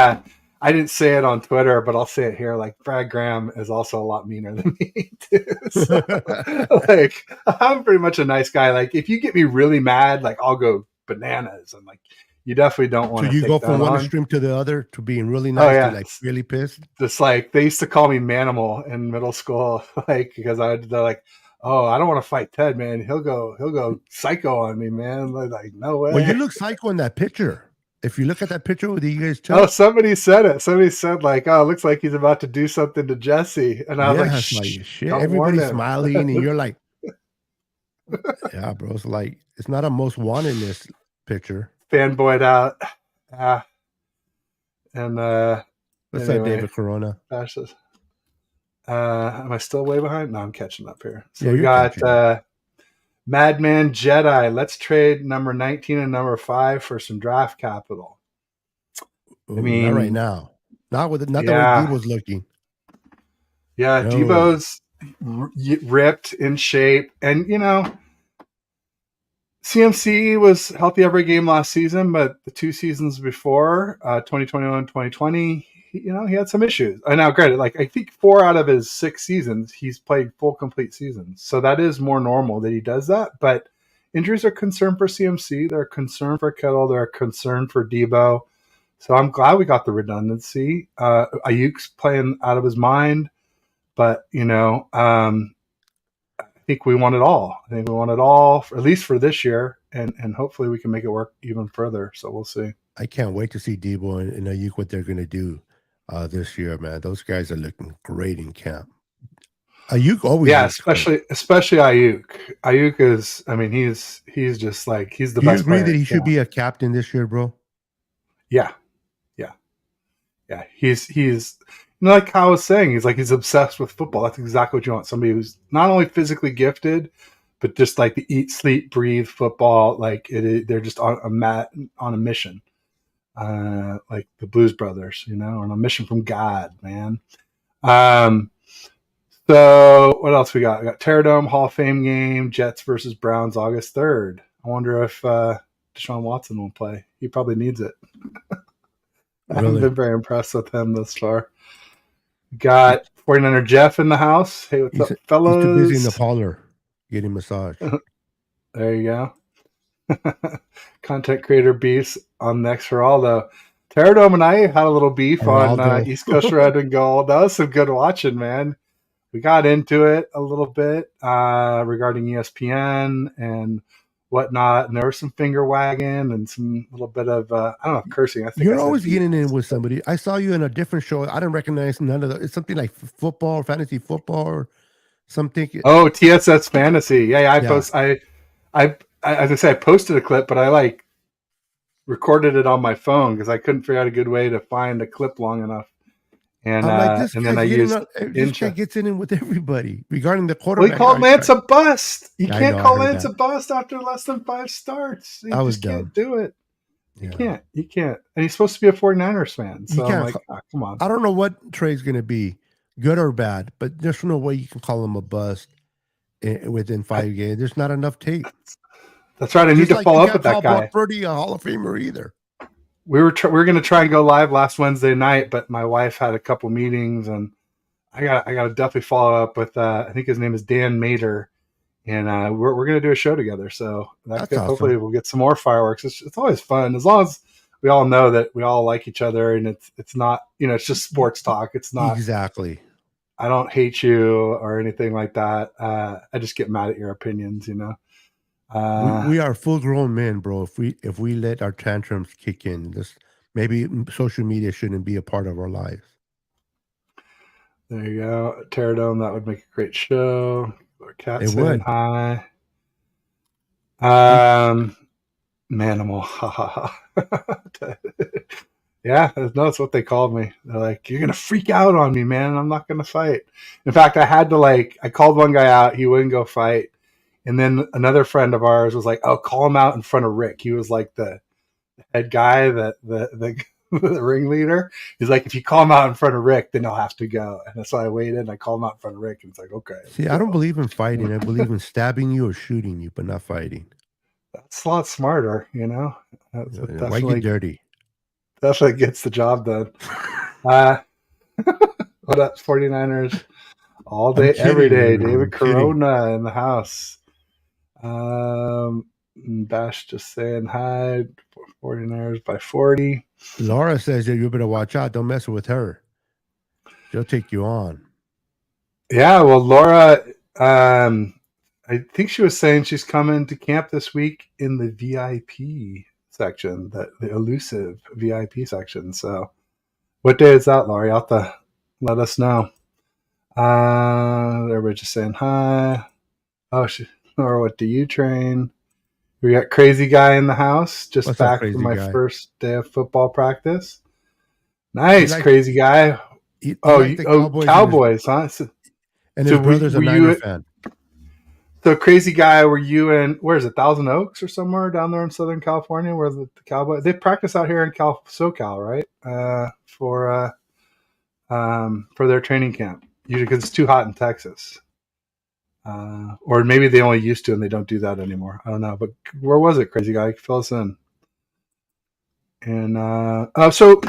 I didn't say it on Twitter, but I'll say it here. Like, Brad Graham is also a lot meaner than me, too. So, like, I'm pretty much a nice guy. Like, if you get me really mad, like, I'll go bananas and, like, You definitely don't So want to you go take from that one on. extreme to the other to being really Oh nice to yeah, like really pissed. just like they used to call me Manimal in middle school, like because they're like, oh, I don't want to fight Ted, man. He'll go psycho on me, man. Like no Well, you way. look psycho in that picture. If you look at that picture that you guys Oh, took, somebody said it. Somebody said like, oh, it looks like he's about to do something to Jesse, and I was like, yeah, it's shh, like shit. don't warn Everybody's him. smiling, and you're like, yeah, bro. It's like it's not a most wantedness picture. Fanboyed out. And What's that, anyway, David Corona? gosh, am I still way behind? No, I'm catching up here. So Yeah, we you're got catching up. Madman Jedi. Let's trade number 19 and number 5 for some draft capital. I Ooh, not right mean, now. Not the way yeah, Debo's looking. yeah. No, Debo's ripped in shape, and CMC was healthy every game last season, but the 2 seasons before, 2021, 2020, he had some issues. And now, granted, like I think 4 out of his 6 seasons, he's played full complete seasons. So that is more normal that he does that. But injuries are a concern for CMC. They're a concern for Kittle. They're a concern for Debo. So I'm glad we got the redundancy. Ayuk's playing out of his mind, but I think we want it all. I think we want it all, at least for this year, and hopefully we can make it work even further. So we'll see. I can't wait to see Debo and Ayuk what they're gonna do this year, man. Those guys are looking great in camp. Ayuk always Yeah, looks great. especially Ayuk. Ayuk is, I mean, he's just like he's the Do you best agree player that in he should camp. be a captain this year, bro? Yeah, yeah, yeah. He's like how I was saying, he's obsessed with football. That's exactly what you want. Somebody who's not only physically gifted, but just like the eat, sleep, breathe football. Like they're just on a mission. Like the Blues Brothers, on a mission from God, man. Um, so what else we got? We got Terradome Hall of Fame game, Jets versus Browns, August 3rd. I wonder if Deshaun Watson will play. He probably needs it. I haven't Really? been very impressed with him thus far. Got 49er Jeff in the house. Hey, what's He's up, he's too busy in the fellas? parlor getting massage. There you go. Content creator beefs on next for all though. Terradome and I had a little beef on Geraldo. East Coast Red and Gold. That was some good watching, man. We got into it a little bit regarding ESPN and whatnot, and there was some finger wagging and some little bit of I don't know, cursing. I think I You're said always B getting in words, with but somebody. I saw you in a different show. I didn't recognize none of the. It's something like football, fantasy football, or something. oh, TSS Fantasy. Yeah, I Yeah, post. I as I said, I posted a clip, but I like recorded it on my phone because I couldn't figure out a good way to find a clip long enough, I'm like, this and then I guy's getting. used This guy Incha. gets in with everybody regarding the Well, he quarterback. called Lance a bust. You I know. can't I call heard Lance that. a bust after less than 5 starts. You That was just can't dumb. do it. You Yeah, can't. You can't. And he's supposed to be a 49ers fan. you So I'm can't. like, oh, come on. I don't know what Trey's going to be, good or bad, but there's no way you can call him a bust within 5 games. There's not enough tape. That's right. I need Just to like you follow up can't with that call Brock guy. Purdy a Hall of Famer either. We were going to try and go live last Wednesday night, but my wife had a couple meetings, and I got to definitely follow up with. I think his name is Dan Mater, and we're going to do a show together. So That's hopefully awesome. we'll get some more fireworks. It's always fun as long as we all know that we all like each other, and it's not it's just sports talk. It's not. Exactly. I don't hate you or anything like that. I just get mad at your opinions. We are full grown men, bro. If we let our tantrums kick in, this maybe social media shouldn't be a part of our lives. There you go. Terradome, that would make a great show. Our cat It saying would. hi. We Manimal. Ha ha ha. Yeah, no, that's what they called me. They're like, you're going to freak out on me, man. I'm not going to fight. In fact, I called one guy out. He wouldn't go fight. And then another friend of ours was like, oh, call him out in front of Rick. He was like the head guy, the the ringleader. He's like, if you call him out in front of Rick, then he'll have to go. And so I waited and I called him out in front of Rick. And it's like, okay. see. I don't believe in fighting. I believe in stabbing you or shooting you, but not fighting. That's a lot smarter, That's Why get dirty? definitely gets the job done. What up, 49ers? All day, every day. I'm David kidding. Corona in the house. Bash just saying hi. 49ers by 40. Laura says that you better watch out. Don't mess with her. She'll take you on. Yeah, well, Laura, I think she was saying she's coming to camp this week in the VIP section, the elusive VIP section. So, what day is that, Laura? You have to let us know. Everybody's just saying hi. Oh, or what do you train? We got crazy guy in the house, just What's up, back from crazy my guy? first day of football practice. He Nice, likes crazy guy. he likes the Cowboys Cowboys, huh? and his So brother's a were Niner you fan. so crazy guy? Were you in where's it, Thousand Oaks or somewhere down there in Southern California, where the Cowboys they practice out here in SoCal, right? For their training camp, usually because it's too hot in Texas. Or maybe they only used to and they don't do that anymore. I don't know. But where was it, crazy guy? Fill us in. And so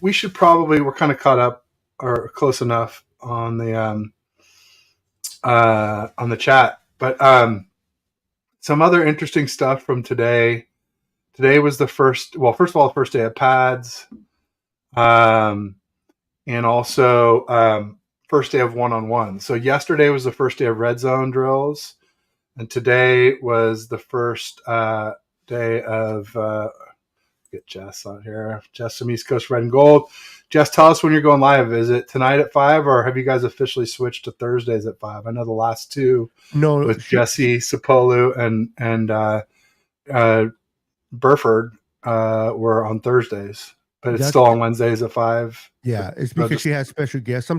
we should probably we're kind of caught up or close enough on the chat, but some other interesting stuff from today. Today was the first. Well, first of all, the first day of pads, and also first day of one-on-one. So yesterday was the first day of red zone drills, and today was the first day of. Get Jess on here. Jess from East Coast Red and Gold. Jess, tell us when you're going live. Is it tonight at 5, or have you guys officially switched to Thursdays at 5? I know the last two No, with Jesse Sapolu and Burford were on Thursdays, but it's still on Wednesdays at 5. Yeah, it's because she has special guests.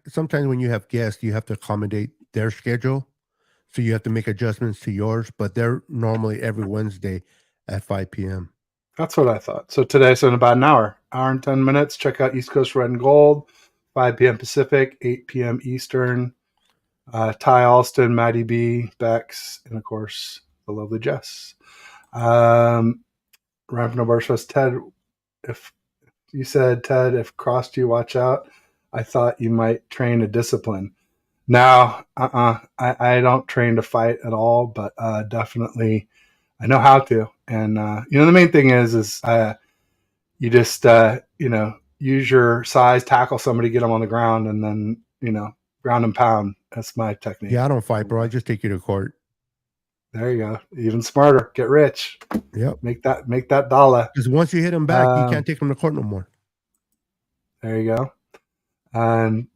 Sometimes when you have guests, you have to accommodate their schedule, so you have to make adjustments to yours. But they're normally every Wednesday at 5 p.m. That's what I thought. So today, so in about an hour and 10 minutes, check out East Coast Red and Gold, 5 p.m. Pacific, 8 p.m. Eastern. Ty Alston, Maddie B, Bex, and of course the lovely Jess. Ryan from Nobart says, Ted, if you said, Ted, if crossed you, watch out. I thought you might train a discipline. No, I don't train to fight at all, but definitely I know how to. And the main thing is you just use your size, tackle somebody, get them on the ground, and then ground and pound. That's my technique. Yeah, I don't fight, bro. I just take you to court. There you go. Even smarter. Get rich. Yep. Make that dollar. Because once you hit him back, you can't take him to court no more. There you go. And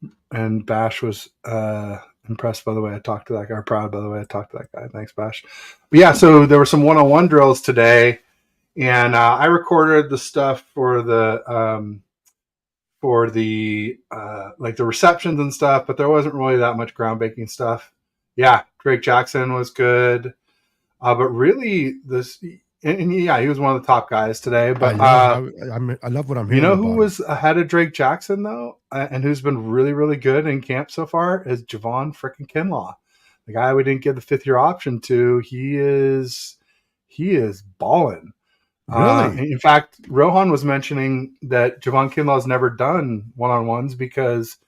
Bash was impressed by the way I talked to that guy, or proud by the way I talked to that guy. Thanks, Bash. But yeah, so there were some one-on-one drills today, and I recorded the stuff for the like the receptions and stuff, but there wasn't really that much ground breaking stuff. Yeah, Drake Jackson was good, but really yeah, he was one of the top guys today. But I love what I'm hearing. You know who was ahead of Drake Jackson though, and who's been really, really good in camp so far is Javon frickin' Kinlaw, the guy we didn't give the 5th-year option to. He is balling. Really? In fact, Rohan was mentioning that Javon Kinlaw's never done one-on-ones because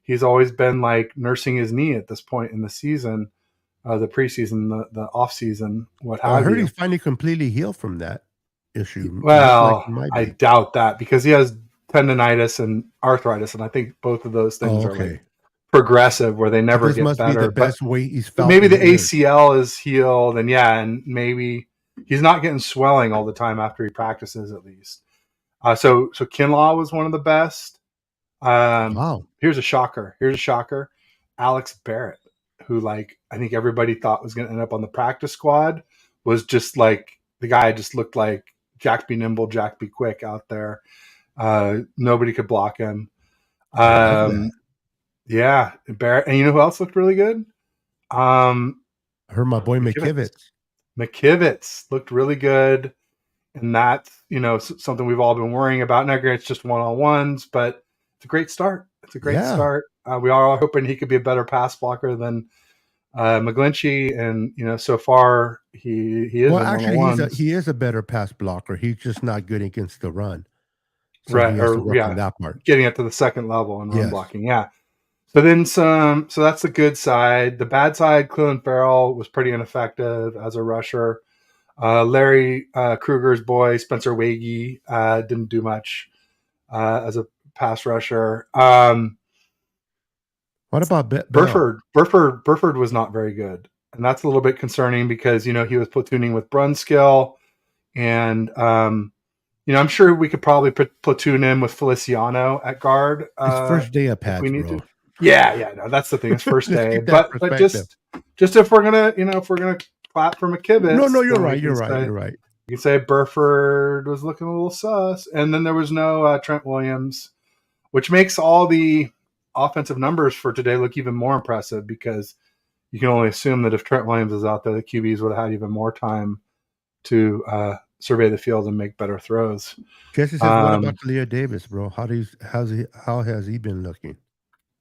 he's always been like nursing his knee at this point in the season, the preseason, the off season, what have you. I heard he's finally completely healed from that issue. Well, I doubt that because he has tendonitis and arthritis, and I think both of those things are like progressive, where they never get better. Be the best way he's felt. Maybe the ACL is healed, and maybe he's not getting swelling all the time after he practices, at least. So Kinlaw was one of the best. Wow. Here's a shocker. Alex Barrett, who I think everybody thought was going to end up on the practice squad, was just like the guy just looked like Jack be nimble, Jack be quick out there. Nobody could block him. Yeah, Barrett. And you know who else looked really good? I heard my boy McKivitz looked really good. And that's, something we've all been worrying about. Now, it's just one-on-ones, but it's a great start. Start. We are all hoping he could be a better pass blocker than McGlinchey, and so far he is. Well, actually, he is a better pass blocker. He's just not good against the run. So right, on that part, getting it to the second level and run blocking. Yeah. So then some. So that's the good side. The bad side, Clelin Ferrell was pretty ineffective as a rusher. Larry Kruger's boy, Spencer Wagey, didn't do much as a pass rusher. What about Bell? Burford was not very good, and that's a little bit concerning because he was platooning with Brunskill, and I'm sure we could probably platoon in with Feliciano at guard It's first day of if we pads, need bro. to. Yeah, no, that's the thing. It's first Just day, keep that but perspective. just if we're gonna clap for McKivitz, No, you're then we right. can You're right. say You're right. you can say Burford was looking a little sus, and then there was no Trent Williams, which makes all the offensive numbers for today look even more impressive because you can only assume that if Trent Williams is out there, the QBs would have had even more time to survey the field and make better throws. Jesse says, "What about Khalil Davis, bro? How has he been looking?"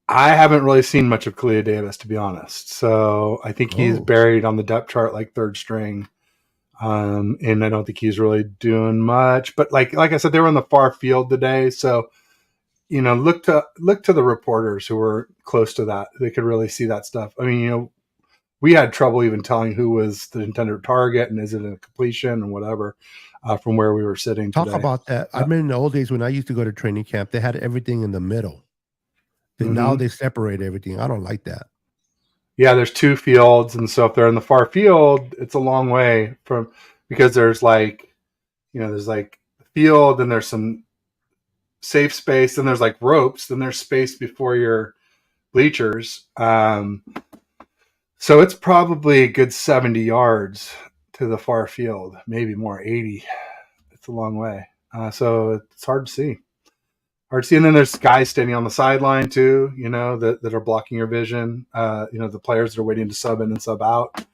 I haven't really seen much of Kalia Davis, to be honest. So I think he's buried on the depth chart like third string. And I don't think he's really doing much. But like I said, they were on the far field today. So, look to the reporters who were close to that. They could really see that stuff. I mean, we had trouble even telling who was the intended target and is it a completion and whatever from where we were sitting Talk today. about that. I mean, in the old days when I used to go to training camp, they had everything in the middle. Now they separate everything. I don't like that. Yeah, there's two fields, and so if they're in the far field, it's a long way from because there's there's like field, and there's some safe space, and there's like ropes, then there's space before your bleachers. So it's probably a good 70 yards to the far field, maybe more, 80. It's a long way. So it's hard to see. And then there's guys standing on the sideline too, that are blocking your vision. The players that are waiting to sub in and sub out.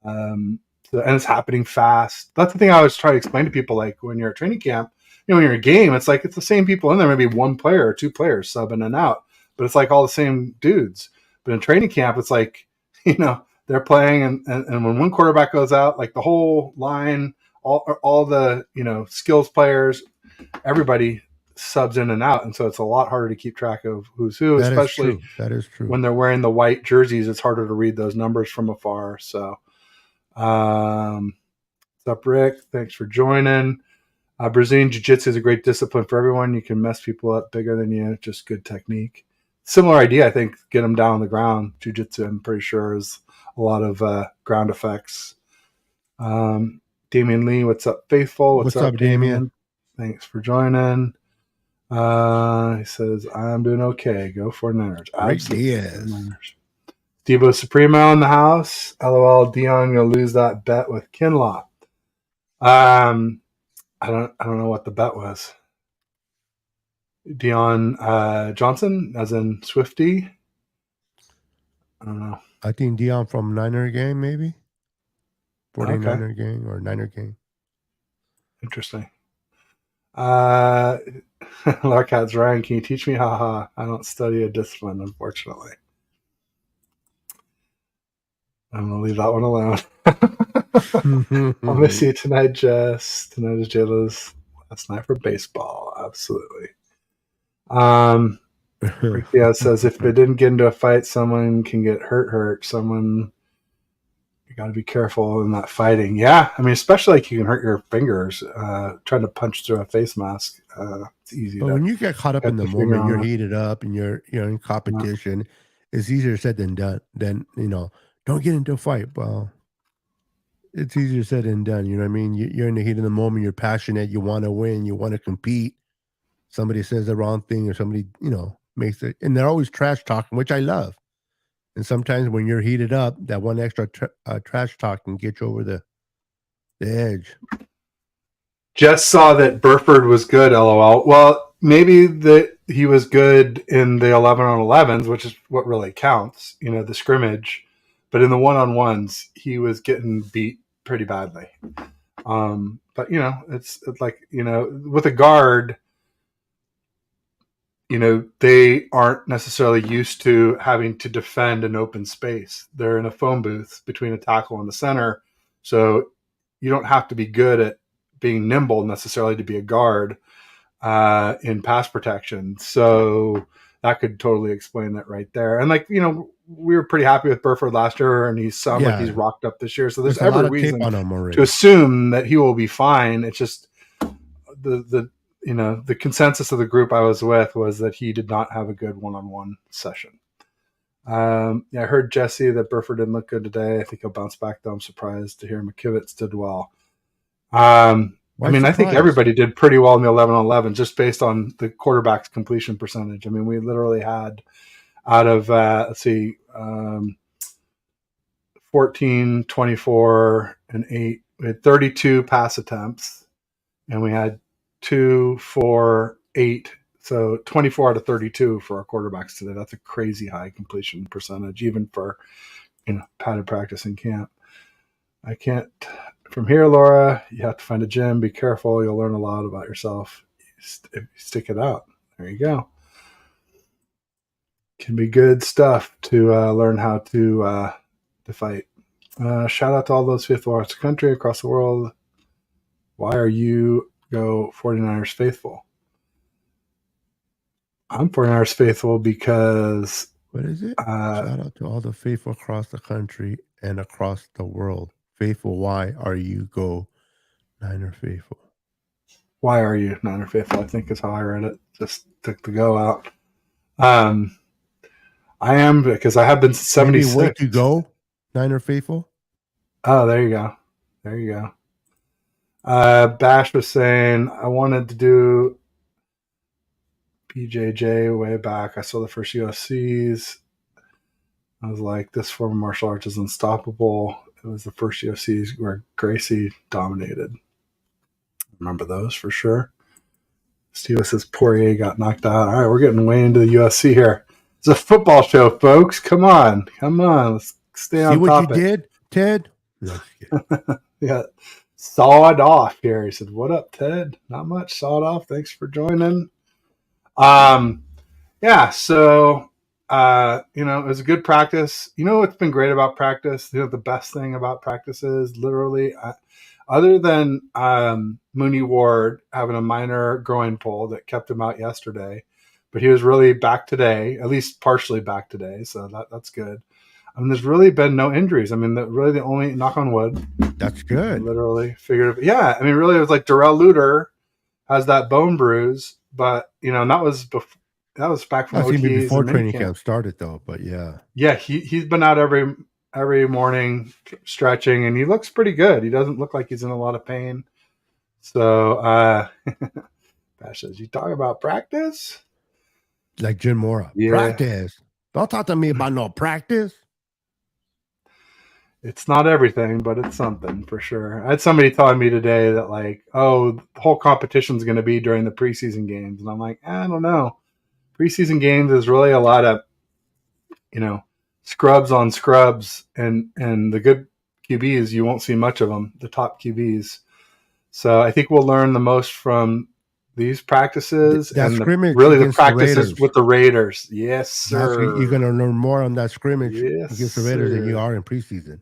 And it's happening fast. That's the thing I always try to explain to people. Like when you're at training camp, when you're in a game, it's like it's the same people in there. Maybe one player or two players sub in and out, but it's like all the same dudes. But in training camp, it's like they're playing, and when one quarterback goes out, like the whole line, all the skills players, everybody subs in and out, and so it's a lot harder to keep track of who's who. That especially is true. when they're wearing the white jerseys. It's harder to read those numbers from afar. So, what's up, Rick? Thanks for joining. Brazilian Jiu-Jitsu is a great discipline for everyone. You can mess people up bigger than you. Just good technique. Similar idea, I think. Get them down on the ground. Jiu-Jitsu, I'm pretty sure, is a lot of ground effects. Damian Lee, what's up, Faithful? What's up, Damian? Thanks for joining. He says, I'm doing okay. Go for Niners. Absolutely. Devo Supremo in the house. LOL, Dion gonna lose that bet with Kinlaw. I don't know what the bet was. Dion Johnson, as in Swifty. I don't know. I think Dion from Niner game, maybe 49er gang or Niner gang. Interesting. Larkat's Ryan, can you teach me? Haha. I don't study a discipline, unfortunately. I'm gonna leave that one alone. I'll miss you tonight, Jess. Tonight is JLo's last night for baseball. Absolutely. Ricky says if they didn't get into a fight, someone can get hurt. You got to be careful in that fighting. Yeah, I mean, especially like you can hurt your fingers trying to punch through a face mask. It's easy. But when you get caught up in the moment, you're heated up and you're in competition. It's easier said than done. Then don't get into a fight. Well, it's easier said than done. You know what I mean? You're in the heat of the moment. You're passionate. You want to win. You want to compete. Somebody says the wrong thing, or somebody makes it, and they're always trash talking, which I love. And sometimes when you're heated up, that one extra trash talk can get you over the edge. Just saw that Burford was good, LOL. Well, maybe that he was good in the 11 on 11s, which is what really counts, the scrimmage. But in the one-on-ones, he was getting beat pretty badly. But, it's like, with a guard, they aren't necessarily used to having to defend an open space. They're in a phone booth between a tackle and the center. So you don't have to be good at being nimble necessarily to be a guard in pass protection. So that could totally explain it right there. And like, we were pretty happy with Burford last year, and he sounds like he's rocked up this year. So there's a every lot of tape reason on him already to assume that he will be fine. It's just the consensus of the group I was with was that he did not have a good one-on-one session. I heard Jesse that Burford didn't look good today. I think he'll bounce back, though. I'm surprised to hear McKivitz did well. I think everybody did pretty well in the 11-on-11 just based on the quarterback's completion percentage. I mean, we literally had out of, 14, 24, and 8, we had 32 pass attempts, and we had 2, 4, 8. So 24 out of 32 for our quarterbacks today. That's a crazy high completion percentage, even for, padded practice in camp. I can't. From here, Laura, you have to find a gym. Be careful. You'll learn a lot about yourself if you stick it out. There you go. Can be good stuff to learn how to fight. Shout out to all those faithful across the country, across the world. Why are you go 49ers faithful? I'm 49ers faithful because... What is it? Shout out to all the faithful across the country and across the world. Faithful, why are you go Niner faithful? Why are you Niner faithful? I think is how I read it. Just took the go out. I am, because I have been 76. Maybe way to go Niner faithful. Oh, there you go. There you go. Bash was saying, I wanted to do BJJ way back. I saw the first UFCs. I was like, this form of martial arts is unstoppable. It was the first UFCs where Gracie dominated. Remember those for sure. Steve says Poirier got knocked out. All right, we're getting way into the UFC here. It's a football show, folks. Come on. Let's stay on topic. See what you did, Ted? Yeah. Sawed off here. He said, what up, Ted? Not much. Sawed off. Thanks for joining. Yeah, so it was a good practice. What's been great about practice? The best thing about practice is literally, other than Mooney Ward having a minor groin pull that kept him out yesterday, but he was really back today, at least partially back today, so that's good. There's really been no injuries. Really the only, knock on wood. That's good. Literally figured, yeah. Really it was like Darrell Luter has that bone bruise, but that was before. That was back from OTAs before training camp started, though. But yeah, he's been out every morning stretching, and he looks pretty good. He doesn't look like he's in a lot of pain. So, Bash says, "You talk about practice, like Jim Mora. Yeah. Practice. Don't talk to me about no practice." It's not everything, but it's something for sure. I had somebody telling me today that the whole competition's going to be during the preseason games, and I'm like, I don't know. Preseason games is really a lot of, scrubs on scrubs, and the good QBs, you won't see much of them, the top QBs. So I think we'll learn the most from these practices and the practices with the Raiders. Yes, sir. You're going to learn more on that scrimmage against the Raiders than you are in preseason.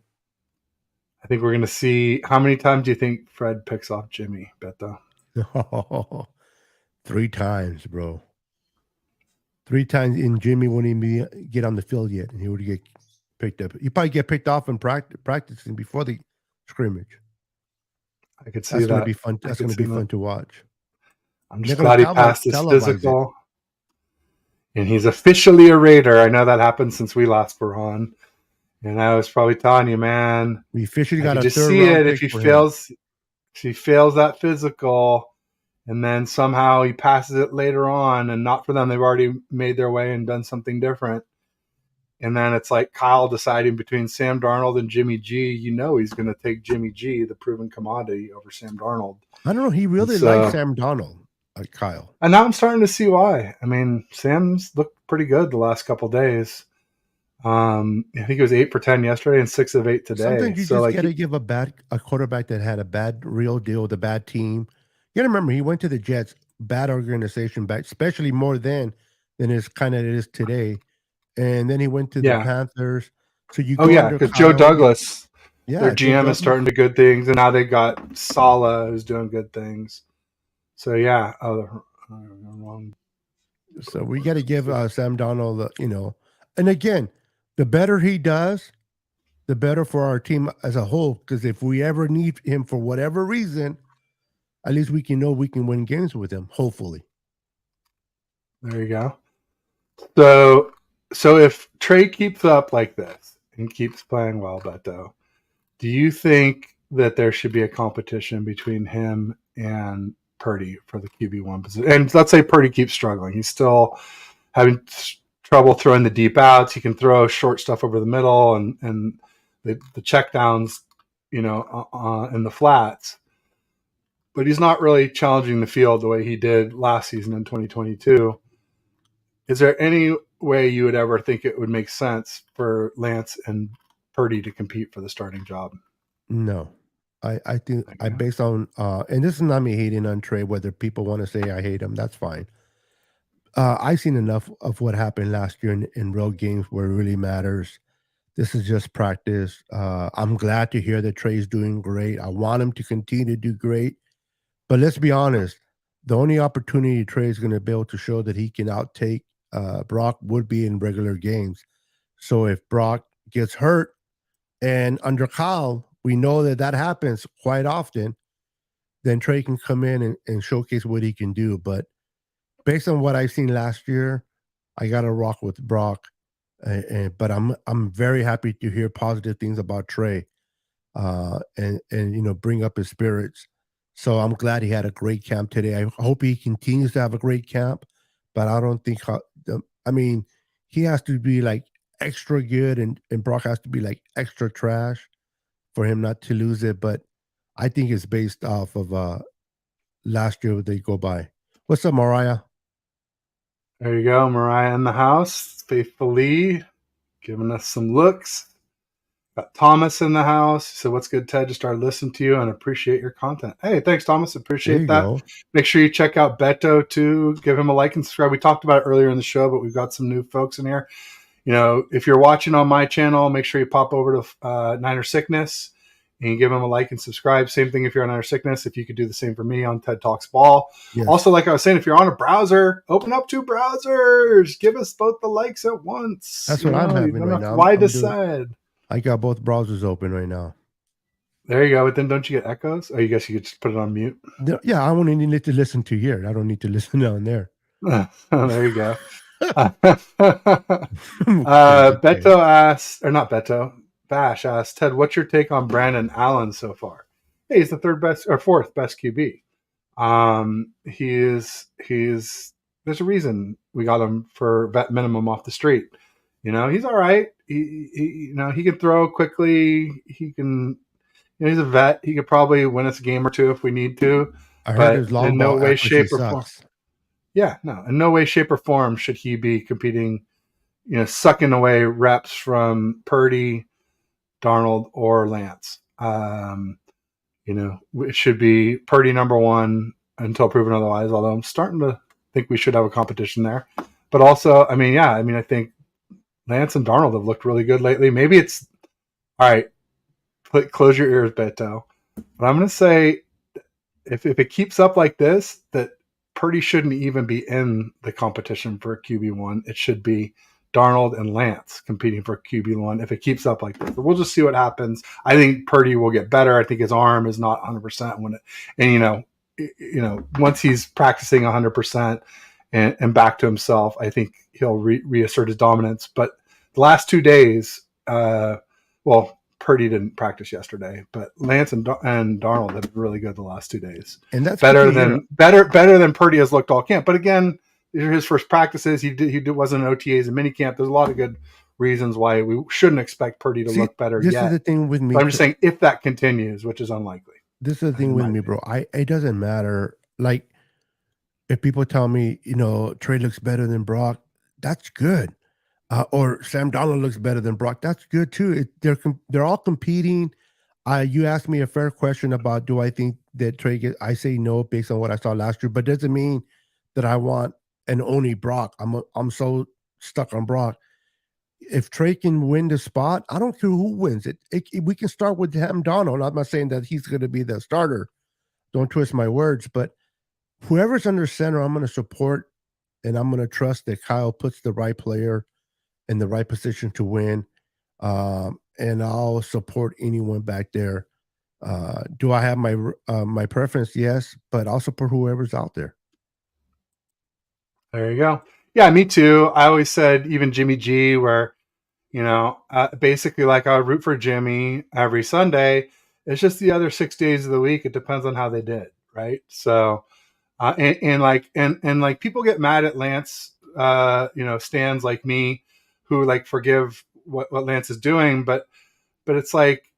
I think we're going to see, how many times do you think Fred picks off Jimmy, Beto? 3 times, bro. 3 times, and Jimmy wouldn't even get on the field yet, and he would get picked up. He'd probably get picked off in practicing before the scrimmage. I could see that. Gonna be fun. That's going to be fun to watch. I'm just glad he passed his physical. And he's officially a Raider. I know that happened since we last were on. And I was probably telling you, man. We officially got a just see it if he fails that physical. And then somehow he passes it later on, and not for them. They've already made their way and done something different. And then it's like Kyle deciding between Sam Darnold and Jimmy G. He's going to take Jimmy G, the proven commodity, over Sam Darnold. I don't know. He really likes Sam Darnold, like Kyle. And now I'm starting to see why. Sam's looked pretty good the last couple of days. I think it was 8 for 10 yesterday and 6 of 8 today. Sometimes you just got to give a quarterback that had a bad real deal with a bad team. You got to remember, he went to the Jets, bad organization, especially more then than it is today. And then he went to the Panthers. So because Joe Douglas, their GM is starting to good things, and now they got Saleh who's doing good things. So wrong So we got to give Sam Donald, and again, the better he does, the better for our team as a whole. Because if we ever need him for whatever reason, at least we can know we can win games with him. Hopefully. There you go. So if Trey keeps up like this and keeps playing well, Beto, do you think that there should be a competition between him and Purdy for the QB1 position? And let's say Purdy keeps struggling. He's still having trouble throwing the deep outs. He can throw short stuff over the middle and the check downs, in the flats. But he's not really challenging the field the way he did last season in 2022. Is there any way you would ever think it would make sense for Lance and Purdy to compete for the starting job? No. I think I based on and this is not me hating on Trey, whether people want to say I hate him, that's fine. I've seen enough of what happened last year in real games where it really matters. This is just practice. I'm glad to hear that Trey's doing great. I want him to continue to do great. But let's be honest, the only opportunity Trey is going to be able to show that he can outtake Brock would be in regular games. So if Brock gets hurt, and under Kyle, we know that happens quite often, then Trey can come in and showcase what he can do. But based on what I've seen last year, I got to rock with Brock. But I'm very happy to hear positive things about Trey and bring up his spirits. So I'm glad he had a great camp today. I hope he continues to have a great camp, but I don't think he has to be like extra good and Brock has to be like extra trash for him not to lose it. But I think it's based off of last year they go by. What's up, Mariah? There you go, Mariah in the house, faithfully giving us some looks. Got Thomas in the house. So what's good, Ted? Just started listening to you and appreciate your content. Hey, thanks, Thomas. Appreciate that. Go. Make sure you check out Beto too. Give him a like and subscribe. We talked about it earlier in the show, but we've got some new folks in here. If you're watching on my channel, make sure you pop over to Niner Sickness and give him a like and subscribe. Same thing if you're on Niner Sickness. If you could do the same for me on TED Talks Ball. Yes. Also, like I was saying, if you're on a browser, open up 2 browsers. Give us both the likes at once. That's what I'm having right now. Why decide? I got both browsers open right now. There you go. But then don't you get echoes? Or you guess you could just put it on mute? Yeah, I only need to listen to here. I don't need to listen down there. There you go. Beto asked, or not Beto, Bash asked, Ted, what's your take on Brandon Allen so far? Hey, he's the 3rd best or 4th best QB. There's a reason we got him for vet minimum off the street. He's all right. He can throw quickly. He can, he's a vet. He could probably win us a game or 2 if we need to. I heard his long ball way, shape, or form. Yeah, no, in no way, shape, or form should he be competing, sucking away reps from Purdy, Darnold, or Lance. It should be Purdy number 1 until proven otherwise, although I'm starting to think we should have a competition there. But also, I think Lance and Darnold have looked really good lately. Maybe it's, all right, close your ears, Beto. But I'm going to say if it keeps up like this, that Purdy shouldn't even be in the competition for QB1. It should be Darnold and Lance competing for QB1 if it keeps up like this. But we'll just see what happens. I think Purdy will get better. I think his arm is not 100% once he's practicing 100% and back to himself, I think he'll reassert his dominance. But the last 2 days, Purdy didn't practice yesterday, but Lance and Darnold have been really good the last 2 days, and that's better than Purdy has looked all camp. But again, these are his first practices. He wasn't in OTAs and minicamp. There's a lot of good reasons why we shouldn't expect Purdy to look better yet. This is the thing with me. But I'm just saying if that continues, which is unlikely. This is the thing with me, bro. It doesn't matter. Like if people tell me, Trey looks better than Brock, that's good. Or Sam Donald looks better than Brock. That's good too. They're all competing. You asked me a fair question about do I think that Trey I say no based on what I saw last year, but doesn't mean that I want and only Brock. I'm so stuck on Brock. If Trey can win the spot, I don't care who wins it. We can start with Sam Donald. I'm not saying that he's going to be the starter. Don't twist my words, but whoever's under center, I'm going to support and I'm going to trust that Kyle puts the right player in the right position to win. And I'll support anyone back there. Do I have my preference? Yes, but I'll support whoever's out there. There you go. Yeah, me too. I always said even Jimmy G, where basically like I would root for Jimmy every Sunday. It's just the other 6 days of the week. It depends on how they did, right? So, and like people get mad at Lance, stands like me, who like forgive what Lance is doing, but it's like,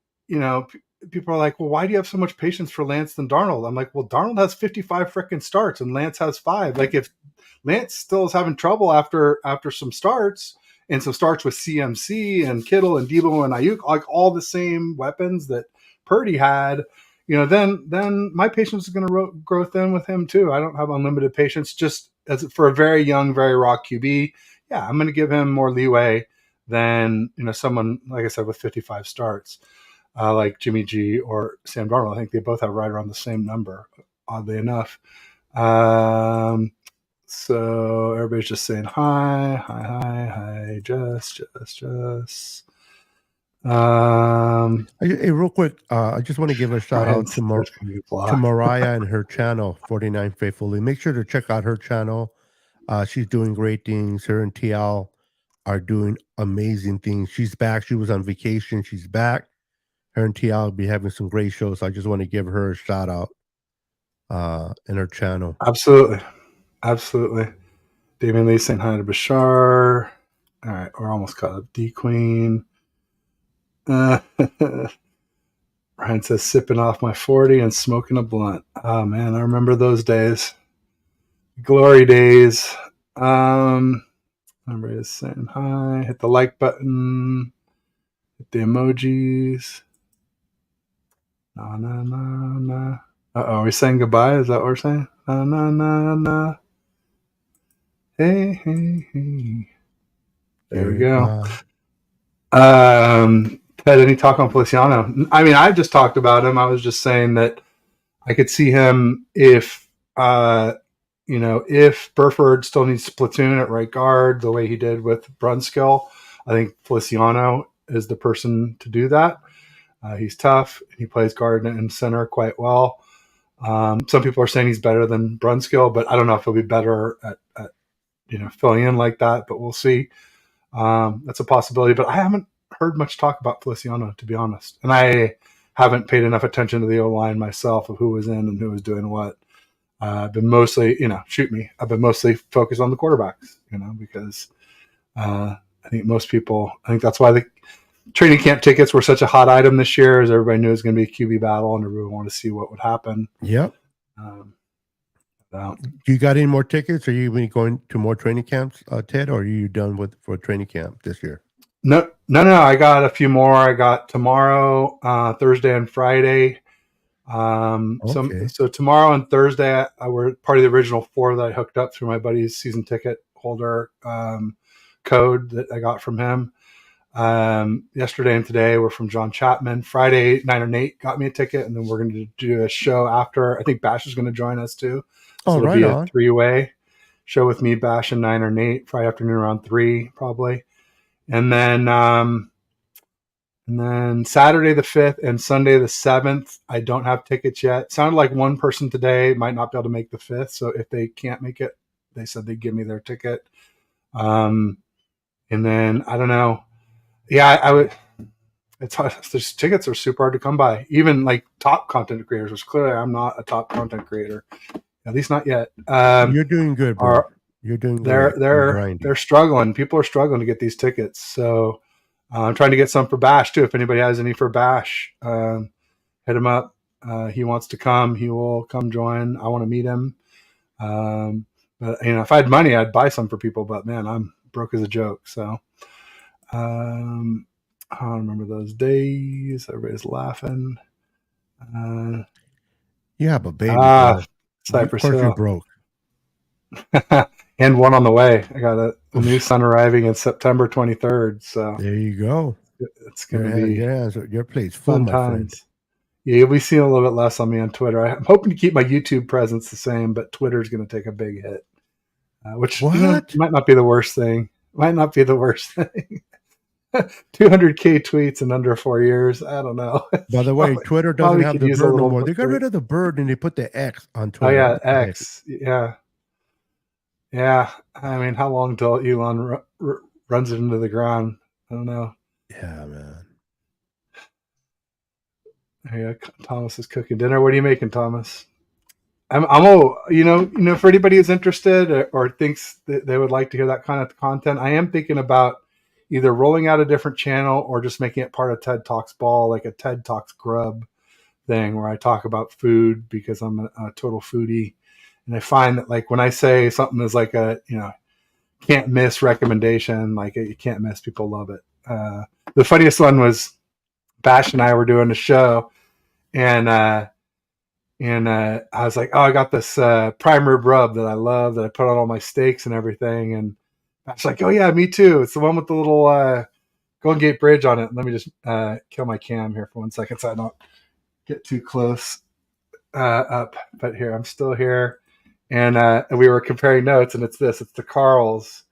people are like, well, why do you have so much patience for Lance than Darnold? I'm like, well, Darnold has 55 freaking starts and Lance has 5. Like if Lance still is having trouble after some starts and some starts with CMC and Kittle and Debo and Ayuk, like all the same weapons that Purdy had, then my patience is going to grow thin with him too. I don't have unlimited patience. Just as for a very young, very raw QB, yeah, I'm going to give him more leeway than someone like I said with 55 starts, like Jimmy G or Sam Darnold. I think they both have right around the same number, oddly enough. So everybody's just saying hi, just. Hey, real quick, I just want to give a shout out to Mariah and her channel, 49 Faithfully. Make sure to check out her channel. She's doing great things. Her and TL are doing amazing things. She's back. She was on vacation. She's back. Her and TL will be having some great shows. I just want to give her a shout out in her channel. Absolutely. Damien Lee saying hi to Bashar. All right, we're almost caught up. D Queen. Ryan says sipping off my 40 and smoking a blunt. Oh man, I remember those days. Glory days. Everybody's saying hi. Hit the like button. Hit the emojis. Na. Are we saying goodbye? Is that what we're saying? Na. Hey. There we go. Ted, any talk on Feliciano? I mean, I just talked about him. I was just saying that I could see him if Burford still needs to platoon at right guard the way he did with Brunskill. I think Feliciano is the person to do that. He's tough. He plays guard and center quite well. Some people are saying he's better than Brunskill, but I don't know if he'll be better at filling in like that, but we'll see. That's a possibility, but I haven't heard much talk about Feliciano, to be honest. And I haven't paid enough attention to the O-line myself of who was in and who was doing what. I've been mostly, I've been mostly focused on the quarterbacks, because I think that's why the training camp tickets were such a hot item this year, as everybody knew it was going to be a QB battle and everyone wanted to see what would happen. Yep. You got any more tickets? Are you even going to more training camps, Ted, or are you done for training camp this year? No. I got a few more. I got tomorrow, Thursday and Friday. Okay. So tomorrow and Thursday, I were part of the original 4 that I hooked up through my buddy's season ticket holder code that I got from him. Yesterday and today were from John Chapman. Friday, Niner Nate got me a ticket, and then we're going to do a show after. I think Bash is going to join us too. So it'll be a 3-way show with me, Bash, and Niner Nate Friday afternoon around 3 probably. And then Saturday the 5th and Sunday the 7th, I don't have tickets yet. Sounded like one person today might not be able to make the 5th. So if they can't make it, they said they'd give me their ticket. And then I don't know. Yeah, I would. It's hard. These tickets are super hard to come by. Even like top content creators, which clearly I'm not a top content creator, at least not yet. You're doing good, bro. You're doing good. They're struggling. People are struggling to get these tickets. So I'm trying to get some for Bash too. If anybody has any for Bash, hit him up. He wants to come. He will come join. I want to meet him. But if I had money, I'd buy some for people. But man, I'm broke as a joke. So I remember those days. Everybody's laughing. Yeah, but baby, Cypress of course Hill. you're broke. And one on the way. I got a new son arriving in September 23rd. So there you go. It's going to be your plate's full, my friend. Yeah, you'll be seeing a little bit less on me on Twitter. I'm hoping to keep my YouTube presence the same, but Twitter's going to take a big hit. which What? might not be the worst thing. Might not be the worst thing. 200K tweets in under 4 years. I don't know. By the way, probably, Twitter doesn't probably have could the use a bird no little more. They got support. rid of the bird and they put the X on Oh Twitter. yeah, What the heck? X. Yeah, yeah. I mean, how long till Elon runs it into the ground? I don't know. Yeah, man. Yeah, Thomas is cooking dinner. What are you making, Thomas? I'm all, for anybody who's interested or thinks that they would like to hear that kind of content, I am thinking about either rolling out a different channel or just making it part of TED Talks Ball, like a TED Talks Grub thing where I talk about food because I'm a total foodie. And I find that like when I say something is like a, can't miss recommendation, like you can't miss, people love it. The funniest one was Bash and I were doing a show and, I was like, oh, I got this prime rib rub that I love that I put on all my steaks and everything. And I was like, oh, yeah, me too. It's the one with the little Golden Gate Bridge on it. Let me just kill my cam here for 1 second so I don't get too close up. But here, I'm still here. And we were comparing notes, and it's this. It's the Carl's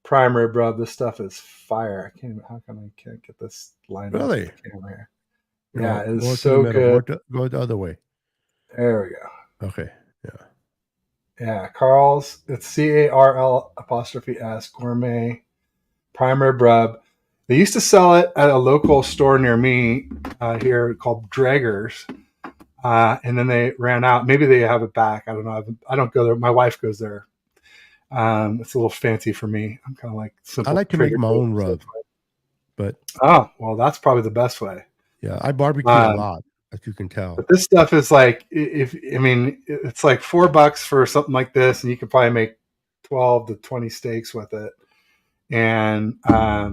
prime rib rub. This stuff is fire. How come I can't get this lined up Really? with the camera here? No, Yeah, it's go to the so middle. good. Go the other way. There we go. Okay. Yeah. Yeah, Carl's. It's CARL''S gourmet prime rib rub. They used to sell it at a local store near me here called Draggers, and then they ran out. Maybe they have it back. I don't know. I don't go there. My wife goes there. It's a little fancy for me. I'm kind of like simple. I like to make my own rub, but oh well, that's probably the best way. yeah, I barbecue a lot, as you can tell. But this stuff is like, it's like $4 for something like this, and you can probably make 12 to 20 steaks with it. And I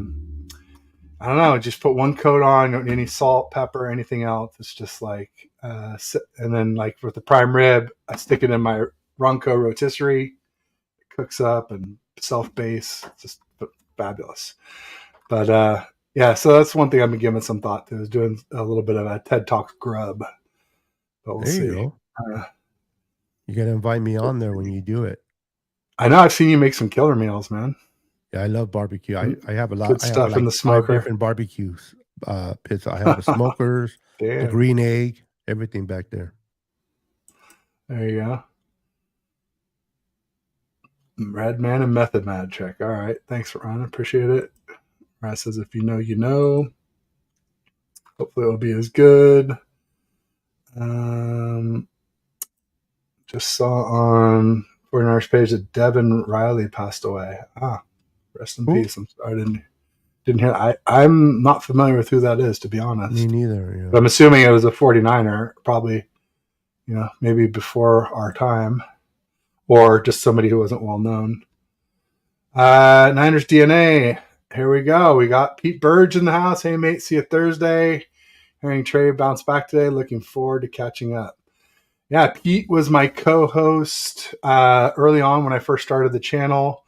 don't know, just put one coat on, don't need any salt, pepper, anything else. It's just like, and then like with the prime rib, I stick it in my Ronco rotisserie, it cooks up and self base, just fabulous. But yeah, so that's one thing I've been giving some thought to, is doing a little bit of a TED Talk grub. But we'll There see. you go. You got to invite me on there when you do it. I know I've seen you make some killer meals, man. Yeah, I love barbecue. I have a lot. Good I have stuff like in the 5 smoker. different barbecues pits. I have the smokers, the green egg, everything back there. There you go. Red Man and Method Man check. All right. Thanks, Ron. Appreciate it. Ron says, if you know, you know. Hopefully it'll be as good. Just saw on 49ers page that Devin Riley passed away. Rest in peace. I'm sorry, I didn't hear. I'm not familiar with who that is, to be honest. Me neither. Yeah. But I'm assuming it was a 49er, probably, maybe before our time, or just somebody who wasn't well known. Niners DNA. Here we go. We got Pete Burge in the house. Hey, mate. See you Thursday. Hearing Trey bounce back today. Looking forward to catching up. Yeah, Pete was my co-host early on when I first started the channel.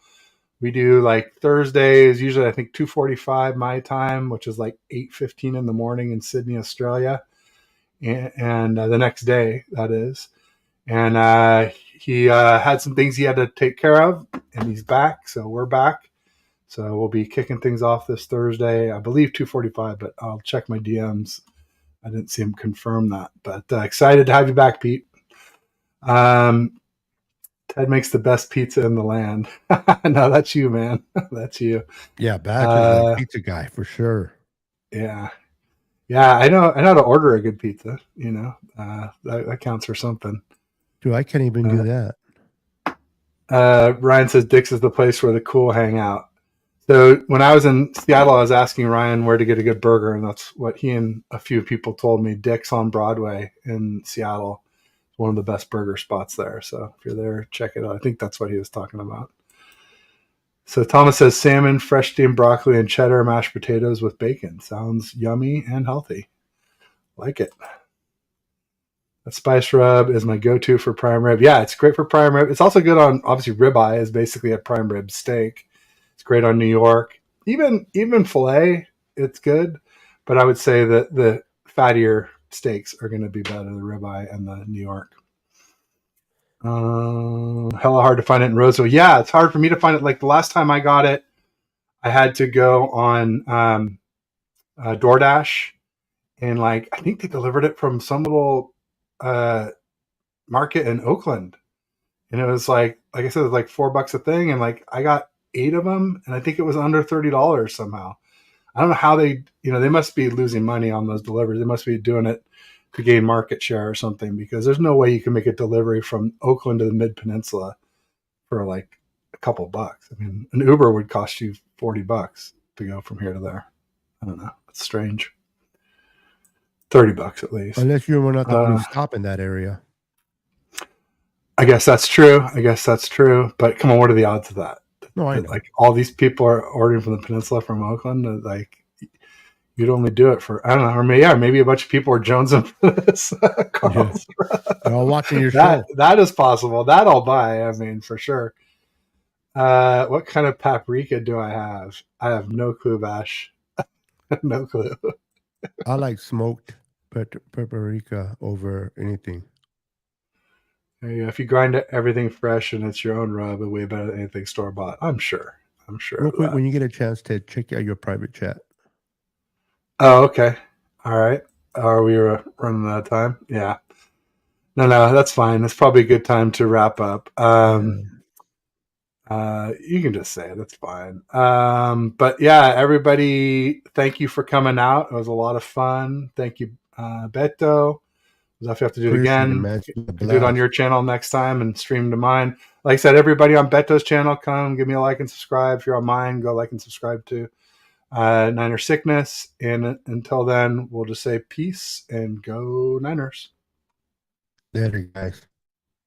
We do like Thursdays, usually I think 2:45 my time, which is like 8:15 in the morning in Sydney, Australia. And the next day, that is. And he had some things he had to take care of, and he's back. So we're back. So we'll be kicking things off this Thursday, I believe 2:45, but I'll check my DMs. I didn't see him confirm that, but excited to have you back, Pete. Ted makes the best pizza in the land. No, that's you, man. That's you. Yeah, Batch is a pizza guy for sure. Yeah. Yeah, I know how to order a good pizza, that counts for something. Dude, I can't even do that. Ryan says Dick's is the place where the cool hang out. So when I was in Seattle, I was asking Ryan where to get a good burger, and that's what he and a few people told me. Dick's on Broadway in Seattle. One of the best burger spots there. So if you're there, check it out. I think that's what he was talking about. So Thomas says salmon, fresh steamed broccoli, and cheddar mashed potatoes with bacon. Sounds yummy and healthy. Like it. That spice rub is my go-to for prime rib. Yeah, it's great for prime rib. It's also good on, obviously, ribeye is basically a prime rib steak. It's great on New York. Even filet, it's good. But I would say that the fattier steaks are going to be better, the ribeye and the New York. Hella hard to find it in Roseville. Yeah, it's hard for me to find it. Like the last time I got it, I had to go on DoorDash, and like I think they delivered it from some little uh, market in Oakland, and it was like I said, it was like $4 a thing, and like I got 8 of them, and I think it was under $30 somehow. I don't know how they must be losing money on those deliveries. They must be doing it to gain market share or something, because there's no way you can make a delivery from Oakland to the Mid Peninsula for like a couple bucks. I mean, an Uber would cost you $40 to go from here to there. I don't know. It's strange. $30 at least. Unless you were not the only stop in that area. I guess that's true. But come on, what are the odds of that? No, I know. Like all these people are ordering from the peninsula from Oakland. Like you'd only do it for, I don't know, or maybe a bunch of people are jonesing for this. Yeah. They're all watching your show. That is possible. That I'll buy. I mean, for sure. What kind of paprika do I have? I have no clue, Vash. No clue. I like smoked paprika over anything. If you grind everything fresh and it's your own rub, it's way better than anything store bought. I'm sure. Real quick, when you get a chance to check out your private chat. Oh, okay. All right. Are we running out of time? Yeah. No, that's fine. It's probably a good time to wrap up. You can just say it. It's fine. But yeah, everybody, thank you for coming out. It was a lot of fun. Thank you, Beto. If you have to do it again, do it on your channel next time and stream to mine. Like I said, everybody on Beto's channel, come give me a like and subscribe. If you're on mine, go like and subscribe to Niner Sickness. And until then, we'll just say peace and go Niners. Later, guys.